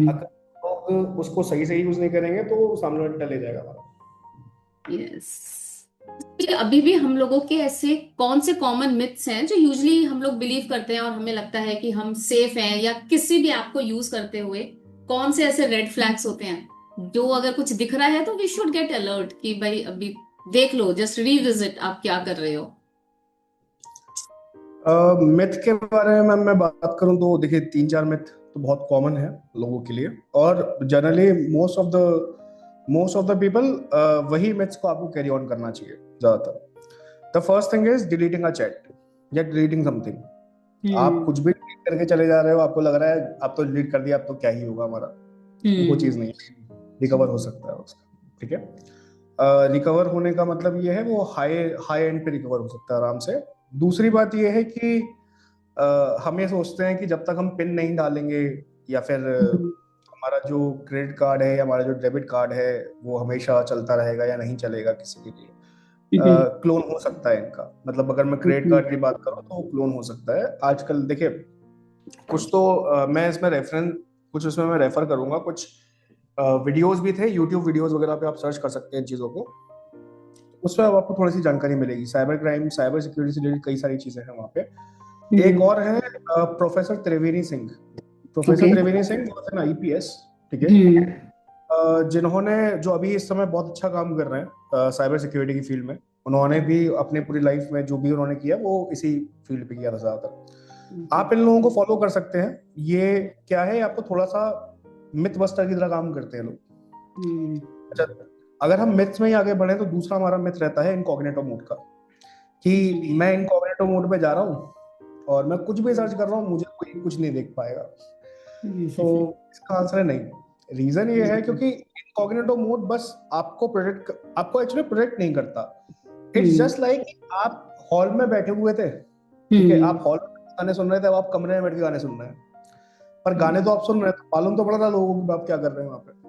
अगर तो लोग उसको सही से यूज नहीं करेंगे तो सामने वाला ले जाएगा हमारा। यस। अभी भी हम लोगों के ऐसे कौन से कॉमन मिथ्स हैं जो यूजली हम लोग बिलीव करते हैं और हमें लगता है कि हम सेफ हैं, या किसी भी ऐप को यूज करते हुए कौन से ऐसे रेड फ्लैग्स होते हैं जो अगर कुछ दिख रहा है तो वी शुड गेट अलर्ट कि भाई अभी देख लो, जस्ट रिविजिट आप क्या कर रहे हो। मिथ के बारे में मैं बात करूं तो देखिए 3-4 मिथ तो बहुत कॉमन है लोगों के लिए, और generally most of the people वही मिथ्स को आपको कैरी ऑन करना चाहिए ज्यादातर। The first thing is deleting a chat या डिलीटिंग समथिंग। आप कुछ भी डिलीट करके चले जा रहे हो, आपको लग रहा है आप तो डिलीट कर दिया, अब तो क्या ही होगा हमारा, वो चीज नहीं है, रिकवर हो सकता है उसका। ठीक है, रिकवर होने का मतलब ये है वो हाई हाई एंड पे रिकवर हो सकता है आराम से। दूसरी बात ये है कि हम ये सोचते हैं कि जब तक हम पिन नहीं डालेंगे या फिर हमारा जो क्रेडिट कार्ड है या हमारा जो डेबिट कार्ड है वो हमेशा चलता रहेगा या नहीं चलेगा किसी के लिए। क्लोन हो सकता है इनका, मतलब अगर मैं क्रेडिट कार्ड की बात करूं तो क्लोन हो सकता है आजकल। देखिए कुछ तो मैं इसमें रेफरेंस, कुछ उसमें मैं रेफर करूंगा, कुछ वीडियोस भी थे, यूट्यूब वीडियोस वगैरह पे आप सर्च कर सकते हैं इन चीजों को, उसमें अब आपको थोड़ी सी जानकारी मिलेगी। साइबर क्राइम, साइबर सिक्योरिटी से रिलेटेड कई सारी चीजें हैं वहाँ पे। एक और है प्रोफेसर त्रिवेणी सिंह। प्रोफेसर त्रिवेणी सिंह बहुत है आईपीएस, ठीक है, जिन्होंने जो अभी इस समय बहुत अच्छा काम कर रहे हैं साइबर सिक्योरिटी की फील्ड में। उन्होंने भी अपने पूरी लाइफ में जो भी उन्होंने किया वो इसी फील्ड पे किया था ज्यादातर। आप इन लोगों को फॉलो कर सकते हैं। ये क्या है, आपको थोड़ा सा मिथ बस्टर की तरह काम करते हैं लोग। अच्छा, अगर हम मिथ्स में ही आगे बढ़े तो दूसरा हमारा मिथ रहता है इनकॉग्निटो मोड का, कि मैं इनकॉग्निटो मोड पे जा रहा हूँ और मैं कुछ भी सर्च कर रहा हूँ, मुझे कोई कुछ नहीं देख पाएगा। तो इसका आंसर है नहीं। रीजन ये है क्योंकि इनकॉग्निटो मोड बस आपको एक्चुअली प्रोटेक्ट नहीं करता। इट्स जस्ट लाइक आप हॉल में बैठे हुए थे, ठीक है, आप हॉल में गाने सुन रहे थे, अब आप कमरे में बैठ के गाने सुन रहे हैं, पर गाने तो आप सुन रहे थे, मालूम तो पड़ रहा लोगों को आप क्या कर रहे हैं वहां पे।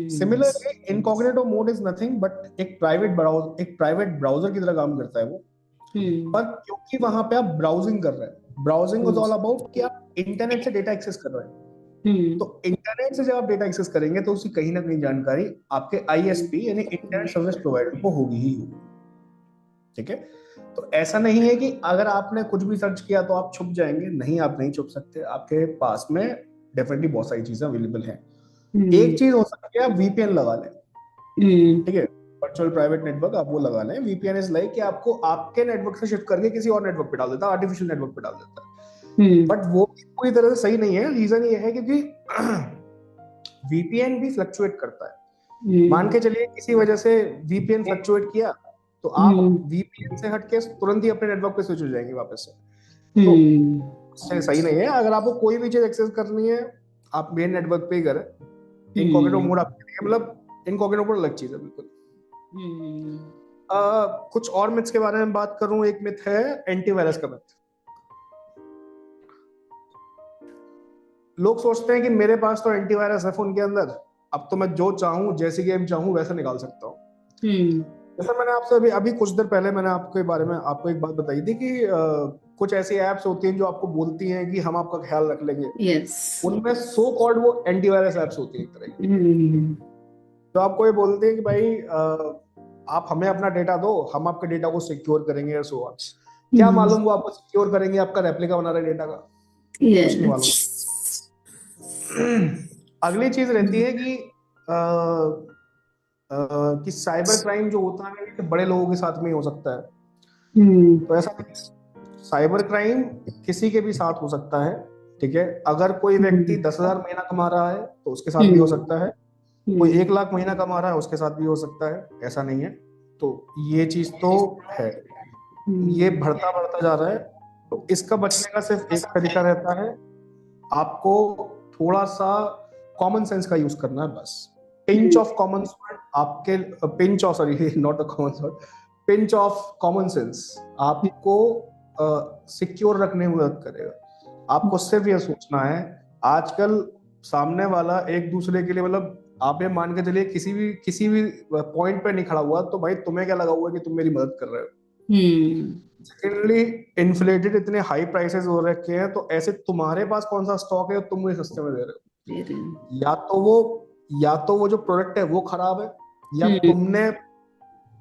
Similarly incognito mode is nothing but एक प्राइवेट ब्राउजर की तरह काम करता है वो। पर क्योंकि वहां पे आप ब्राउजिंग कर रहे हैं, ब्राउजिंग इज ऑल अबाउट कि आप इंटरनेट से डेटा एक्सेस कर रहे हैं। तो इंटरनेट से जब आप डेटा एक्सेस करेंगे तो उसकी कहीं ना कहीं जानकारी आपके आईएसपी यानी इंटरनेट सर्विस प्रोवाइडर को होगी ही होगी। ठीक है, तो ऐसा नहीं है कि अगर आपने कुछ भी सर्च किया तो आप छुप जाएंगे, नहीं, आप नहीं छुप सकते। आपके पास में डेफिनेटली बहुत सारी चीजें अवेलेबल हैं। एक चीज हो सकती है आप वीपीएन लगा लें, ठीक है, वर्चुअल प्राइवेट नेटवर्क आप वो लगा लें। वीपीएन इज लाइक कि आपको आपके नेटवर्क से शिफ्ट करके किसी और नेटवर्क पे डाल देता है, आर्टिफिशियल नेटवर्क पे डाल देता है। बट वो पूरी तरह से सही नहीं है। रीजन ये है क्योंकि वीपीएन भी फ्लक्चुएट करता है। मान के चलिए किसी वजह से वीपीएन फ्लक्चुएट किया तो आप वीपीएन से हटके तुरंत ही अपने नेटवर्क पे स्विच हो जाएंगे वापस से। तो उससे सही नहीं है। अगर आपको कोई भी चीज एक्सेस करनी है आप मेन नेटवर्क पे ही करें। इनकॉग्निटो मोड आपके लिए, मतलब इनकॉग्निटो मोड अलग चीज है बिल्कुल। कुछ और मिथ्स के बारे में बात करूं, एक मिथ है एंटीवायरस का मिथ। लोग सोचते हैं कि मेरे पास तो एंटीवायरस है फोन के अंदर, अब तो मैं जो चाहूं, जैसी गेम चाहूं वैसे निकाल सकता हूँ। जैसा मैंने आपसे अभी अभी कुछ देर पहले मैंने आपके बारे में आपको एक बात बताई थी कि कुछ ऐसी एप्स होती हैं जो आपको बोलती हैं कि हम आपका ख्याल रख लेंगे। यस। उनमें सो कॉल्ड वो एंटीवायरस एप्स होती है एक तरह की, तो आपको ये बोलते हैं कि भाई आप हमें अपना डेटा दो, हम आपके डेटा को सिक्योर करेंगे या सो ऑन। क्या मालूम वो आपको सिक्योर करेंगे, आपका रेप्लिका बना रहे डेटा का, कुछ नहीं मालूम। अगली चीज रहती है कि साइबर क्राइम जो होता है कि बड़े लोगों के साथ में ही हो सकता है। तो ऐसा साइबर क्राइम किसी के भी साथ हो सकता है, ठीक है। अगर कोई व्यक्ति 10,000 महीना कमा रहा है तो उसके साथ भी हो सकता है, कोई 1 लाख महीना कमा रहा है उसके साथ भी हो सकता है, ऐसा नहीं है। तो ये चीज तो है, ये बढ़ता बढ़ता जा रहा है। तो इसका बचने का सिर्फ एक तरीका रहता है, आपको थोड़ा सा कॉमन सेंस का यूज करना है बस। पिंच ऑफ कॉमन आपके pinch of sorry not a common sort, pinch of common sense आपको सिक्योर रखने में मदद करेगा। आपको सिर्फ ये सोचना है, आजकल सामने वाला एक दूसरे के लिए, मतलब आप ये मान के चलिए किसी भी पॉइंट पे नहीं खड़ा हुआ तो भाई तुम्हें क्या लगा हुआ है कि तुम मेरी मदद कर रहे हो। सेकेंडली, इन्फ्लेटेड इतने हाई प्राइसेस हो रखे हैं तो ऐसे तुम्हारे पास कौन सा स्टॉक है तुम मुझे सस्ते में दे रहे हो। या तो वो या तो वो जो प्रोडक्ट है वो खराब है, या तुमने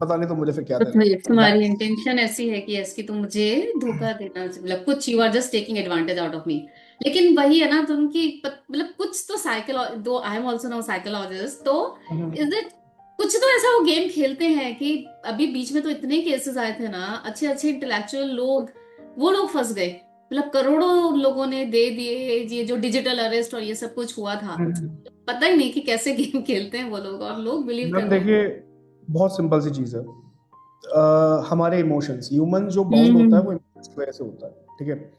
पता नहीं तो मुझे फिर क्या तो देना। तुम्हारी इंटेंशन ऐसी है कि ऐसी तुम मुझे धोखा देना, मतलब कुछ you are just taking advantage out of me. लेकिन वही है ना तुम की मतलब कुछ तो psychology, though I am also no psychologist, तो इज इट कुछ तो ऐसा वो गेम खेलते हैं कि अभी बीच में तो इतने केसेस आए थे ना, अच्छे अच्छे इंटेलेक्चुअल लोग, वो लोग फंस गए, मतलब करोड़ों लोगों ने दे दिए ये जो डिजिटल अरेस्ट और ये सब कुछ हुआ था। पता ही नहीं कि कैसे गेम खेलते हैं वो लोग, और लोग बिलीव मैम कर रहे हैं। देखिए, बहुत सिंपल सी चीज है। हमारे इमोशंस, ह्यूमन जो बॉन्ड होता है हम्म वो इमोशंस की वजह से होता है, ठीक है।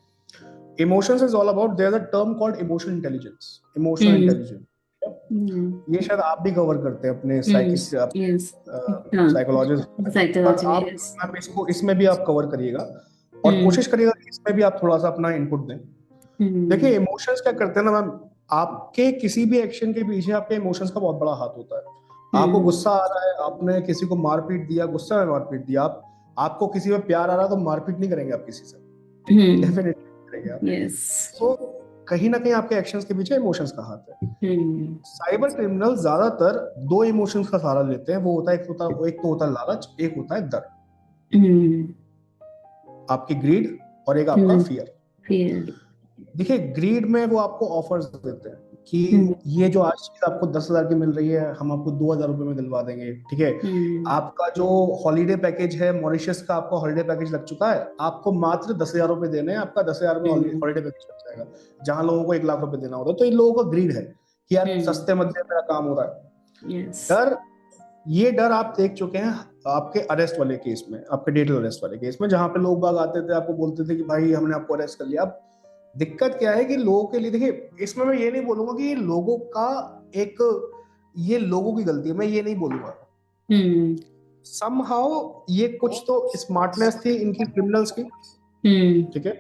Emotions is all about, there is a term called emotional intelligence, emotional hmm intelligence. Hmm ये शायद आप भी कवर करते हैं अपने यस, हाँ, साइकोलॉजिस्ट, पर साइकोलॉजी में, आप यस। मैम इसको इसमें भी आप कवर करिएगा, और हम्म कोशिश करिएगा कि इसमें भी आप थोड़ा सा अपना इनपुट दें। देखिए हम्म इमोशंस क्या करते हैं ना मैम, आपके किसी भी एक्शन के पीछे आपके इमोशंस का बहुत बड़ा हाथ होता है। आपको हम्म गुस्सा आ रहा है, आपने किसी को मारपीट दिया, गुस्सा में मारपीट दिया, आप आपको किसी में प्यार आ रहा है तो मारपीट नहीं करेंगे आप किसी से, डेफिनेटली करेंगे आप। यस। सो कहीं ना कहीं आपके एक्शंस के पीछे इमोशंस का हाथ है। हम्म साइबर क्रिमिनल ज्यादातर दो इमोशंस का सहारा लेते हैं, वो होता है एक तो होता है लालच, एक होता है डर, हम्म आपकी ग्रीड, और एक आपका हम्म फियर। फिर देखिए ग्रीड में वो आपको ऑफर्स देते हैं कि हम्म ये जो आज चीज आपको 10,000 की मिल रही है, हम आपको 2,000 रुपये में दिलवा देंगे, ठीक है। हम्म आपका जो हॉलीडे पैकेज है, मॉरिशस का आपका हॉलीडे पैकेज लग चुका है, आपको मात्र 10,000 रुपये देने हैं, आपका 10,000 में हम्म हॉलीडे पैकेज लग जाएगा, जहां लोगों को 1 लाख रुपए देना होता है। तो इन लोगों का ग्रीड है कि यार हम्म सस्ते मध्य मेरा काम हो रहा है। यस। डर, ये डर आप देख चुके हैं आपके अरेस्ट वाले केस में, आपके डिजिटल अरेस्ट वाले केस में, जहां पे लोग बाग आते थे, आपको बोलते थे कि भाई हमने आपको अरेस्ट कर लिया। अब दिक्कत क्या है कि लोगों के लिए, देखिए इसमें मैं ये नहीं बोलूंगा कि ये लोगों का एक, ये लोगों की गलती है, मैं ये नहीं बोलूंगा। हम्म समहाउ ये कुछ तो स्मार्टनेस थी इनकी क्रिमिनल्स की, हम्म ठीक है।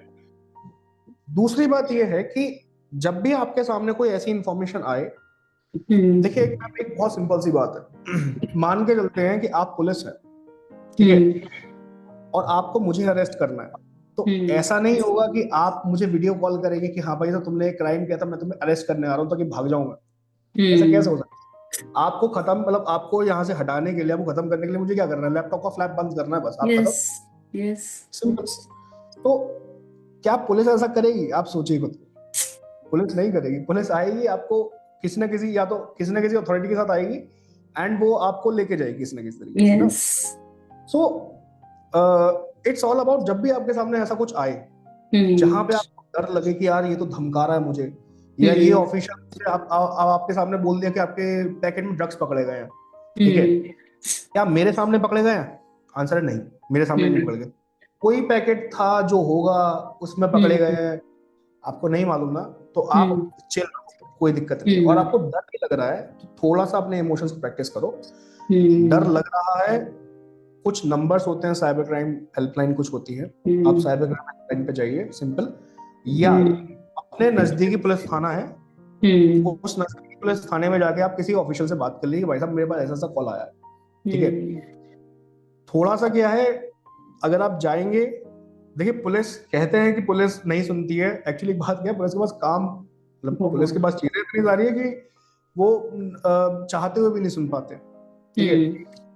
दूसरी बात ये है कि जब भी आपके सामने कोई ऐसी इंफॉर्मेशन आए, देखिए एक बहुत सिंपल सी बात है मान के चलते हैं कि आप पुलिस हैं, ठीक है, हम्म और आपको मुझे अरेस्ट करना है, तो हम्म ऐसा नहीं होगा कि आप मुझे वीडियो कॉल करेंगे कि हाँ भाई तो तुमने एक क्राइम किया था, मैं तुम्हें अरेस्ट करने आ रहा हूँ ताकि भाग जाऊंगा। ऐसा कैसे हो सकता है? आपको खत्म, मतलब आपको यहाँ से हटाने के लिए, आपको खत्म करने के लिए मुझे क्या करना है, लैपटॉप का फ्लैप बंद करना है, बस आप खत्म, यस यस। सिंपल। तो क्या पुलिस ऐसा करेगी? आप सोचिए खुद, पुलिस नहीं करेगी। पुलिस आएगी आपको किसी ना किसी, या तो किसी ना किसी अथॉरिटी के साथ आएगी, एंड वो आपको लेके जाएगी किसी ना किसी तरीके से ना। Yes. So it's all about, जब भी आपके सामने ऐसा कुछ आए जहां हम्म पे आपको डर लगे कि यार ये तो धमका रहा है मुझे, या ये हम्म ऑफिशियल से आपके सामने बोल दिया कि आपके पैकेट में ड्रग्स पकड़े गए हैं, ठीक है, हम्म क्या मेरे सामने पकड़े गए हैं? आंसर है नहीं, मेरे सामने नहीं हम्म पकड़े गए। कोई पैकेट था जो होगा उसमें पकड़े गए हैं, आपको नहीं मालूम ना, तो आप हम्म चिल रहो, कोई दिक्कत नहीं है। और हम्म आपको डर नहीं लग रहा है तो थोड़ा सा अपने इमोशंस को प्रैक्टिस करो। डर हम्म लग रहा है, कुछ नंबर्स होते हैं, साइबर क्राइम हेल्पलाइन कुछ होती है, आप हम्म साइबर क्राइम हेल्पलाइन पे जाइए, सिंपल। या हम्म अपने नजदीकी पुलिस थाना है, हम्म उस नजदीकी पुलिस थाने में जाके आप किसी ऑफिशियल से बात कर लीजिए, भाई साहब मेरे पास ऐसा ऐसा कॉल आया है, ठीक है। हम्म थोड़ा सा क्या है, अगर आप जाएंगे, देखिए पुलिस, कहते हैं कि पुलिस नहीं सुनती है, एक्चुअली बात क्या है, पुलिस के पास काम, मतलब पुलिस के बहुत। पास चीजें इतनी सारी है कि वो चाहते हुए भी नहीं सुन पाते, ठीक है।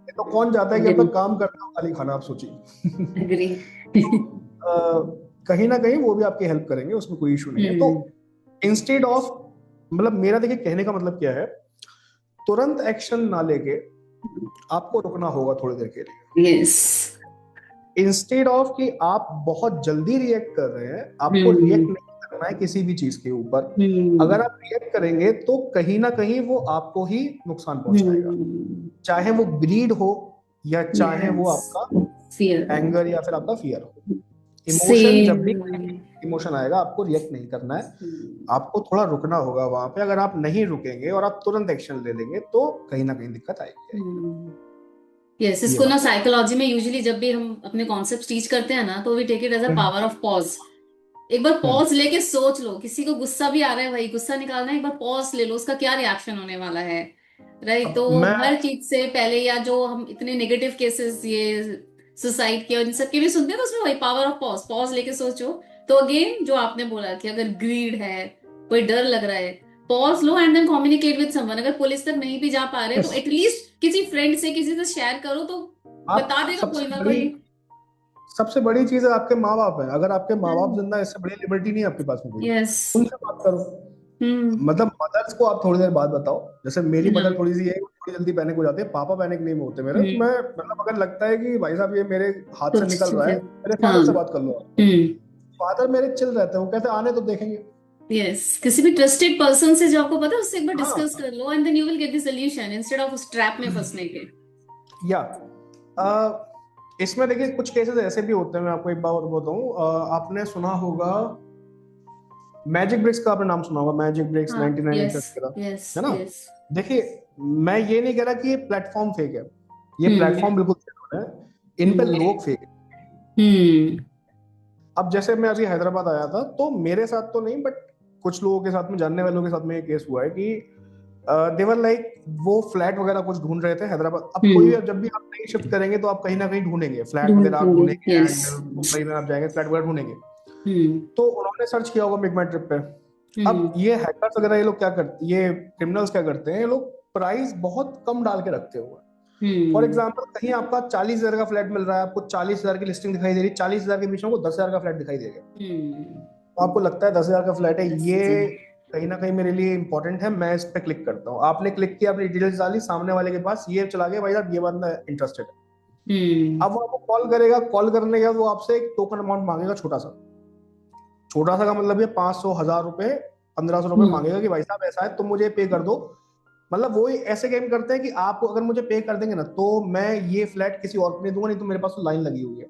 ये तो कौन चाहता है कि अपना एग्री काम करना हो, खाली खाना, आप सोचिए एग्री। कहीं ना कहीं वो भी आपकी हेल्प करेंगे, उसमें कोई इशू नहीं है। तो हम्म इंस्टेड ऑफ, मतलब मेरा देखिए कहने का मतलब क्या है, तुरंत एक्शन ना लेके आपको रुकना होगा थोड़ी देर के लिए। यस। इंस्टेड ऑफ कि आप बहुत जल्दी रिएक्ट कर रहे हैं, आपको रिएक्ट हम्म नहीं करना है किसी भी चीज के ऊपर। हम्म अगर आप रिएक्ट करेंगे तो कहीं ना कहीं वो आपको ही नुकसान पहुंचाएगा, हम्म चाहे वो ग्रीड हो, या चाहे वो यस। आपका फियर हो। एंगर, या फिर आपका फियर हो। इमोशन, जब भी सेम। इमोशन आएगा आपको रिएक्ट नहीं करना है, आपको थोड़ा रुकना होगा वहां पे। अगर आप नहीं रुकेंगे और आप तुरंत एक्शन ले लेंगे तो कहीं ना कहीं दिक्कत आएगी आएगी। यस, ये इसको ना बात है। साइकोलॉजी में यूजुअली जब भी हम अपने कॉन्सेप्ट टीच करते हैं ना, तो we take it as a hmm, power of pause. एक बार हम्म। पॉज लेके सोच लो, किसी को गुस्सा भी आ रहा है, भाई गुस्सा निकालना है, एक बार पॉज ले लो, उसका क्या रिएक्शन होने वाला है। राइट, अब तो मैं, हर चीज से पहले, या जो हम इतने नेगेटिव केसेस ये सुसाइड के और इन सब के भी सुनते हैं, तो उसमें वही पावर ऑफ पॉज लेके सोचो। तो अगेन जो आपने बोला कि अगर ग्रीड है, कोई डर लग रहा है, पॉज लो and then communicate with someone. अगर पुलिस तक नहीं भी जा पा रहे तो यस, एटलीस्ट किसी फ्रेंड से, किसी से शेयर करो तो आप बता देगा कोई सबसे ना बड़ी कोई। सबसे बड़ी चीज है आपके माँ बाप है। अगर आपके माँ बाप हम्म। जिंदा है, इससे बड़ी लिबर्टी नहीं है आपके पास में कोई। यस। उनसे बात करो। हम्म। मतलब मदर्स को आप थोड़ी देर बाद बताओ। जैसे मेरी मदर हाँ। थोड़ी सी है, थोड़ी जल्दी पैनिक हो जाती है, पापा पैनिक नहीं होते मेरे। तो हम्म। मैं मतलब अगर लगता है कि भाई साहब ये मेरे हाथ से निकल कुछ रहा है। है, मेरे हाँ। फादर से बात कर लो। फादर मेरे चिल रहते हैं, वो कहते हैं आने तो देखेंगे। यस, किसी भी ट्रस्टेड पर्सन से जो आपको पता है उससे एक बार डिस्कस हाँ। कर लो and then you will get the solution instead of उस ट्रैप में फंसने के। या इसमें देखिए कुछ केसेस ऐसे भी होते हैं। मैं आपको एक बात और बताऊं, आपने सुना होगा मैजिक ब्रिक्स का, आपने नाम सुना होगा मैजिक ब्रिक्स, हाँ। 99 यस। एक्सेस वगैरह, यस। है ना? यस। देखिए, मैं ये नहीं कह रहा कि ये प्लेटफॉर्म फेक है। ये हम्म। प्लेटफॉर्म बिल्कुल फेक है, इन पे हम्म। लोग फेक है। हम्म। अब जैसे मैं अभी हैदराबाद आया था, तो मेरे साथ तो नहीं, बट कुछ लोगों के साथ में, जानने वालों के साथ में ये केस हुआ है कि देवर लाइक वो फ्लैट वगैरह कुछ ढूंढ रहे थे हैदराबाद। अब कोई हम्म। जब भी आप नई शिफ्ट करेंगे तो आप कहीं ना कहीं ढूंढेंगे फ्लैट वगैरह, आप ढूंढेंगे। ढूंढेंगे यस। एंड मुंबई में आप जाएंगे फ्लैट वगैरह ढूंढेंगे। हम्म। तो उन्होंने सर्च किया होगा मेक माई ट्रिप पे। अब हम्म। ये हैकर्स वगैरह, ये लोग क्या करते, ये क्रिमिनल्स क्या करते हैं, ये लोग प्राइस बहुत कम डाल के रखते हुए। For hmm. एग्जाम्पल, कहीं आपका 40,000 का फ्लैट मिल रहा है, आपको 40,000 की लिस्टिंग दिखाई दे रही है, 40,000 के बीच में आपको 10,000 का फ्लैट दिखाई देगा। हम्म। तो आपको लगता है 10,000 का फ्लैट है, यस। ये कहीं ना कहीं मेरे लिए इंपॉर्टेंट है, मैं इस पे क्लिक करता हूँ। आपने क्लिक किया, अपनी डिटेल्स डाली, सामने वाले के पास ये चला गया, भाई साहब ये बंदा इंटरेस्टेड है। हम्म। अब वो आपको कॉल करेगा, कॉल करने के बाद वो आपसे एक टोकन अमाउंट मांगेगा, छोटा सा। छोटा सा का मतलब ये 500, 1,000 रुपए, 1,500 रुपए हम्म। मांगेगा कि भाई साहब ऐसा है, तुम मुझे पे कर दो। मतलब वो ऐसे गेम करते हैं कि आप अगर मुझे पे कर देंगे ना, तो मैं ये फ्लैट किसी और को नहीं दूंगा, नहीं तो मेरे पास तो लाइन लगी हुई है।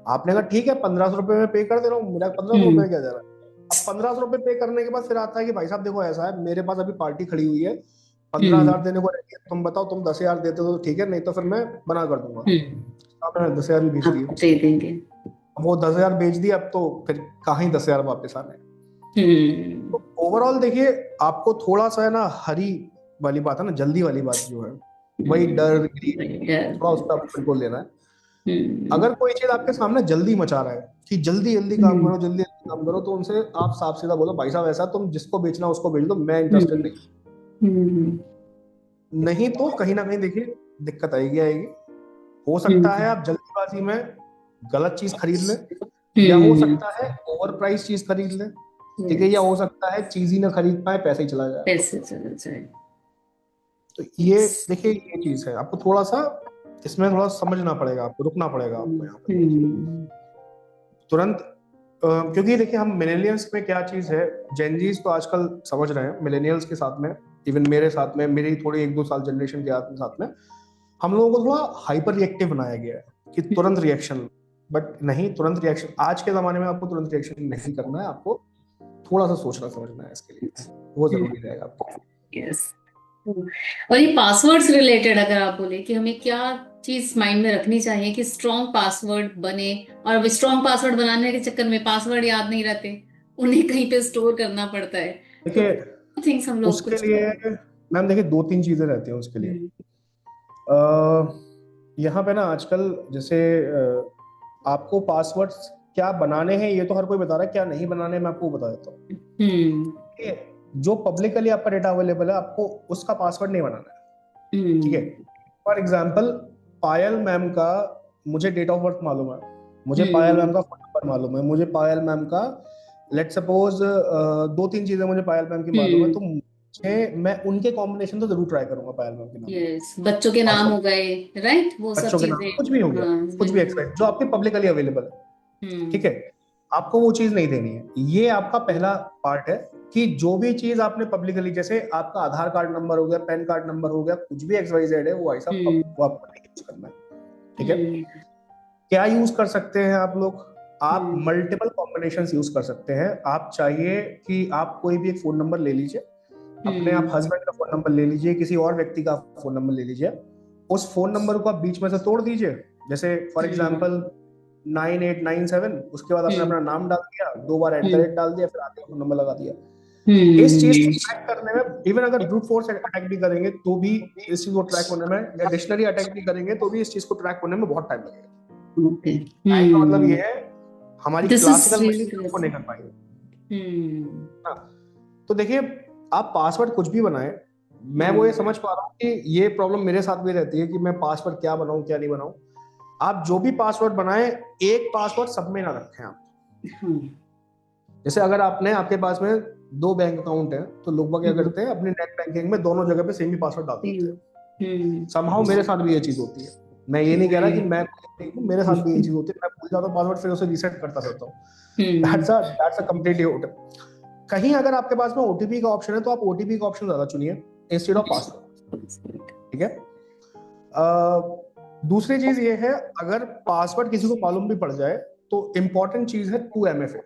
आपने कहा ठीक है, 1,500 रुपए में पे कर दे रहा हूँ, मेरा 1,500 रुपए हम्म। क्या जा रहा है। अब 1,500 रुपए पे करने के बाद फिर आता है कि भाई साहब देखो ऐसा है, मेरे पास अभी पार्टी खड़ी हुई है, 15,000 हम्म। देने को रेडी है, तुम बताओ, तुम 10,000 देते हो तो ठीक है, नहीं तो फिर मैं बना कर दूंगा। हम्म। आपने 10,000 भी भेज दिए। आपको दे देंगे। अब वो 10,000 भेज दिए, अब तो फिर कहाँ ही 10,000 वापस आने। हम्म। तो ओवरऑल देखिए, आपको थोड़ा सा है ना, हरी वाली बात है ना, जल्दी वाली बात जो है, वही डर, ग्रीड, थोड़ा उस पर आपको कंट्रोल लेना है। हम्म। अगर कोई चीज आपके सामने जल्दी मचा रहा है कि जल्दी जल्दी काम हम्म। करो, जल्दी जल्दी काम करो, तो उनसे आप साफ सीधा बोलो, भाई साहब ऐसा, तुम जिसको बेचना उसको बेच दो, मैं इंटरेस्टेड हम्म। नहीं। हम्म। नहीं तो कहीं ना कहीं देखिए दिक्कत आएगी आएगी। हो सकता है हम्म। आप जल्दीबाजी में गलत चीज खरीद लें, या हो हम्म। सकता है ओवर प्राइस चीज खरीद लें, ठीक है, या यस। हो सकता है चीज ही ना खरीद पाए, पैसे ही चला जाए। पैसे चले जाए। तो ये यस। देखिए, ये चीज है, आपको थोड़ा सा इसमें थोड़ा समझना पड़ेगा, आपको रुकना पड़ेगा आपको यहाँ पे थोड़ा सा। हम्म। तुरंत क्योंकि देखिए हम मिलेनियल्स में क्या चीज है, जेनजीज तो आजकल समझ रहे हैं, मिलेनियल्स के साथ में, इवन मेरे साथ में, मेरी थोड़ी 1-2 साल जनरेशन के साथ में, हम लोगों को थोड़ा हाइपर रिएक्टिव बनाया गया है कि तुरंत रिएक्शन। बट नहीं, तुरंत रिएक्शन आज के जमाने में आपको तुरंत रिएक्शन नहीं करना है, आपको थोड़ा सा सोचना समझना है इसके लिए, वो जरूरी रहेगा आपको। यस। और ये पासवर्ड्स रिलेटेड अगर आप बोले कि हमें क्या चीज माइंड में रखनी चाहिए कि स्ट्रॉन्ग पासवर्ड बने, और अब स्ट्रॉन्ग पासवर्ड बनाने के चक्कर में पासवर्ड याद नहीं रहते, उन्हें कहीं पे स्टोर करना पड़ता है। तो देखिए थिंग्स हम लोग उसके कुछ लिए मैम, देखिए 2-3 चीजें रहती हैं उसके लिए। हम्म। यहाँ पे ना आजकल जैसे आपको पासवर्ड्स क्या बनाने हैं ये तो हर कोई बता रहा है, क्या नहीं बनाने मैं आपको बता देता हूँ। हम्म। ठीक है, जो पब्लिकली आपका डेटा अवेलेबल है, आपको उसका पासवर्ड नहीं बनाना है। ठीक है, हम्म। फॉर एग्जाम्पल, पायल मैम का मुझे डेट ऑफ बर्थ मालूम है, मुझे पायल हम्म। मैम का फोन नंबर मालूम है, मुझे पायल मैम का, लेट सपोज 2-3 चीजें मुझे पायल मैम की मालूम है, तो हम्म। मुझे, मैं उनके कॉम्बिनेशन तो जरूर ट्राई करूंगा पायल मैम के नाम पे। यस, बच्चों के नाम हो पासवर्ड, गए, राइट, वो सब बच्चों के नाम, चीजें। कुछ भी हो गया, हाँ। कुछ भी एक्सपेक्ट जो आपके पब्लिकली अवेलेबल है। ठीक हम्म। है, आपको वो चीज नहीं देनी है। ये आपका पहला पार्ट है कि जो भी चीज आपने पब्लिकली, जैसे आपका आधार कार्ड नंबर हो गया, पैन कार्ड नंबर हो गया, कुछ भी XYZ है, वो भाई साहब हम्म। वो आपको नहीं यूज करना है। ठीक है, हम्म। क्या यूज कर सकते हैं आप लोग? आप हम्म। मल्टीपल कॉम्बिनेशंस यूज कर सकते हैं। आप चाहिए कि आप कोई भी एक फोन नंबर ले लीजिए, अपने आप हम्म। हस्बैंड का फोन नंबर ले लीजिए, किसी और व्यक्ति का फोन नंबर ले लीजिए, उस फोन नंबर को आप बीच में से तोड़ दीजिए। जैसे फॉर हम्म। एग्जाम्पल 9897, उसके बाद आपने हम्म। अपना नाम डाल दिया, 2 बार हम्म। @ डाल दिया, फिर आगे फोन नंबर लगा दिया। इस चीज को हम्म। ट्रैक करने में, इवन अगर ब्रूट फोर्स अटैक भी करेंगे तो भी इस चीज को ट्रैक होने में, या डिक्शनरी अटैक भी करेंगे तो भी इस चीज को ट्रैक होने में बहुत टाइम लगेगा। ओके। टाइम का मतलब हम्म। ये है, हमारी this is classical really machine उसको ग्रेट। नहीं कर पाएंगे हम्म। ना। तो देखिए, आप पासवर्ड कुछ भी बनाए, मैं वो ये समझ पा रहा हूँ कि ये प्रॉब्लम मेरे साथ भी रहती है कि मैं पासवर्ड क्या बनाऊं क्या नहीं बनाऊं। आप जो भी पासवर्ड बनाए, एक पासवर्ड सब में ना रखें आप। जैसे अगर आपने आपके पास में 2 बैंक अकाउंट है, तो लोग क्या करते हैं अपने नेट बैंकिंग में दोनों जगह पे सेम ही पासवर्ड डाल देते हैं। समहाउ मेरे साथ भी ये चीज होती है। मैं ये नहीं कह रहा कि मैं मेरे साथ भी ये चीज होती है, मैं भूल जाता हूँ पासवर्ड, फिर उसे रीसेट करता रहता हूँ। That's a completely. कहीं अगर आपके पास में ओटीपी का ऑप्शन है तो आप ओटीपी का ऑप्शन ज्यादा चुनिए इंस्टेड ऑफ पासवर्ड। ठीक है। दूसरी चीज ये है, अगर पासवर्ड किसी को मालूम भी पड़ जाए तो इंपॉर्टेंट चीज है 2MFA।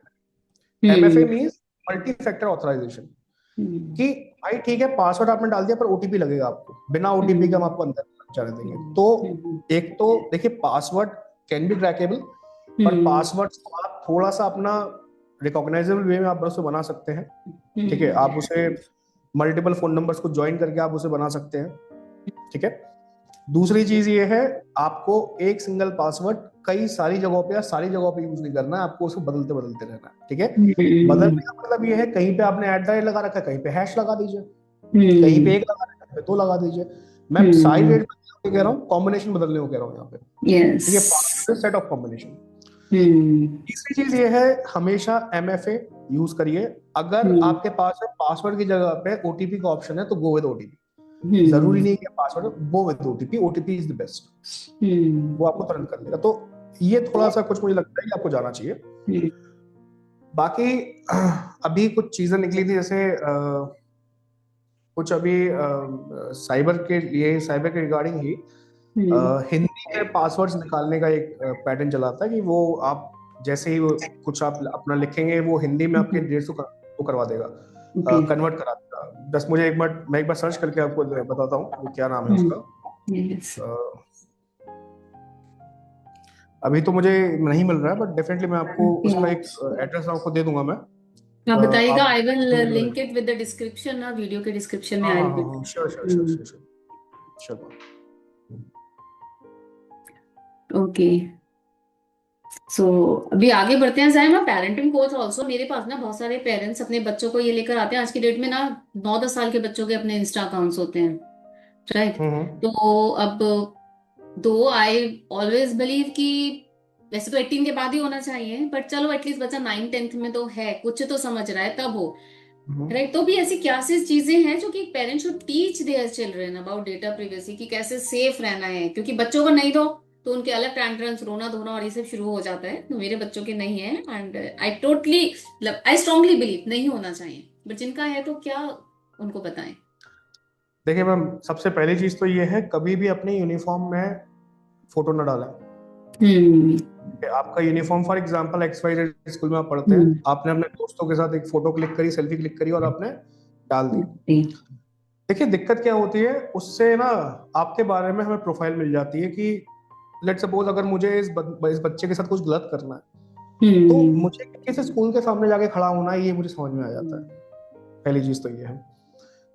MFA means multi factor authorisation. कि भाई ठीक है, पासवर्ड आपने डाल दिया पर ओटीपी लगेगा आपको, बिना ओटीपी के हम आपको अंदर जाने देंगे। तो एक तो देखिए, पासवर्ड कैन बी क्रैकेबल, पर पासवर्ड को आप थोड़ा सा अपना रिकॉग्नाइजेबल वे में आप उसे बना सकते हैं। ठीक है, आप उसे मल्टीपल फोन नंबर्स को ज्वाइन करके आप उसे बना सकते हैं। ठीक है। दूसरी चीज ये है, आपको एक सिंगल पासवर्ड कई सारी जगहों पे या सारी जगहों पे यूज नहीं करना है, आपको उसको बदलते बदलते रहना है। ठीक है। बदलने का मतलब ये है, कहीं पे आपने @@ लगा रखा है, कहीं पे हैश लगा दीजिए, कहीं पे 1 लगा रखा है, कहीं पे 2 लगा दीजिए। मैं सारी डेट बदलने को कह रहा हूँ, कॉम्बिनेशन बदलने को कह रहा हूँ यहाँ पे। ठीक है, पासवर्ड सेट ऑफ कॉम्बिनेशन। तीसरी चीज ये है, हमेशा MFA यूज करिए। अगर आपके पास पासवर्ड की जगह पे ओटीपी का ऑप्शन है तो गो विद ओटीपी। जरूरी नहीं है password, go with OTP. OTP is the best, वो आपको तुरंत कर देगा। तो ये थोड़ा सा कुछ मुझे लगता है कि आपको जाना चाहिए। बाकी अभी कुछ चीजें निकली थी, जैसे कुछ अभी साइबर के लिए, साइबर के रिगार्डिंग ही हिंदी के पासवर्ड्स निकालने का एक पैटर्न चला था कि वो आप जैसे ही वो कुछ आप अपना लिखेंगे, वो हिंदी में आपके 150 वो करवा देगा, कन्वर्ट करा देगा। बस मुझे एक बार, मैं एक बार सर्च करके आपको बताता हूँ वो क्या नाम है उसका। अभी तो मुझे नहीं मिल रहा है, बट डेफिनेटली मैं आपको उसका एक एड्रेस आपको दे दूंगा। मैं आप बताइएगा, आप I will link it with the description ना, वीडियो के डिस्क्रिप्शन में। I will sure sure sure sure sure. Okay, so अभी आगे बढ़ते हैं। जाए ना, पेरेंटिंग कोच ऑल्सो मेरे पास ना बहुत सारे पेरेंट्स अपने बच्चों को ये लेकर आते हैं। आज की डेट में ना 9-10 साल के बच्चों के अपने इंस्टा अकाउंट्स होते हैं, राइट। तो अब दो आई ऑलवेज बिलीव कि वैसे तो 18 के बाद ही होना चाहिए, बट चलो एटलीस्ट बच्चा 9th-10th में तो है, कुछ तो समझ रहा है, तब हो, राइट। तो भी ऐसी क्या सी चीजें हैं जो कि parents should teach their children about data privacy, कि कैसे सेफ रहना है, क्योंकि बच्चों को नहीं दो तो उनके अलग टैंट्रम्स, रोना धोना और ये सब शुरू हो जाता है। तो मेरे बच्चों के नहीं है, एंड आई स्ट्रांगली बिलीव नहीं होना चाहिए, बट जिनका है तो क्या उनको बताएं। देखिए मैम, सबसे पहली चीज तो ये है, कभी भी अपने यूनिफॉर्म में फोटो न डालें। आपका uniform, for example XYZ school में आप पढ़ते हैं, आपने अपने दोस्तों के साथ एक फोटो क्लिक करी, सेल्फी क्लिक करी और आपने डाल दी। देखिए दिक्कत क्या होती है उससे ना, आपके बारे में हमें प्रोफाइल मिल जाती है कि लेट्स सपोज अगर मुझे इस बच्चे के साथ कुछ गलत करना है तो मुझे किसी स्कूल के सामने जाके खड़ा होना है, ये मुझे समझ में आ जाता है। पहली चीज तो ये है।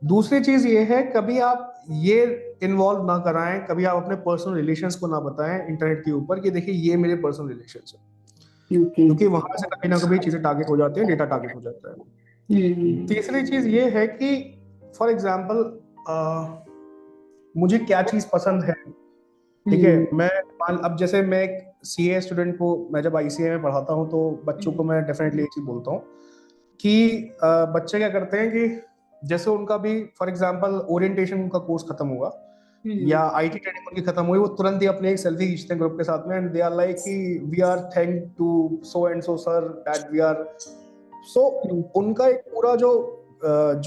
दूसरी चीज ये है, कभी आप ये इन्वॉल्व ना कराएं, कभी आप अपने पर्सनल रिलेशंस को ना बताएं इंटरनेट के ऊपर कि देखिए ये मेरे पर्सनल रिलेशंस है, क्योंकि वहां से कभी ना कभी चीजें टारगेट हो जाती है, डेटा टारगेट हो जाता है। तीसरी चीज ये है कि फॉर एग्जाम्पल मुझे क्या चीज पसंद है, ठीक है। मैं अब जैसे मैं एक CA स्टूडेंट को, मैं जब ICA में पढ़ाता हूँ तो बच्चों को मैं डेफिनेटली एक चीज बोलता हूँ कि बच्चे क्या करते हैं कि जैसे उनका भी फॉर एग्जांपल ओरिएंटेशन उनका कोर्स खत्म हुआ या IT ट्रेनिंग उनकी खत्म हुई, वो तुरंत ही अपने एक सेल्फी खींचते हैं ग्रुप के साथ में, एंड दे आर लाइक कि we are thank to so and so sir that we are so. उनका एक पूरा जो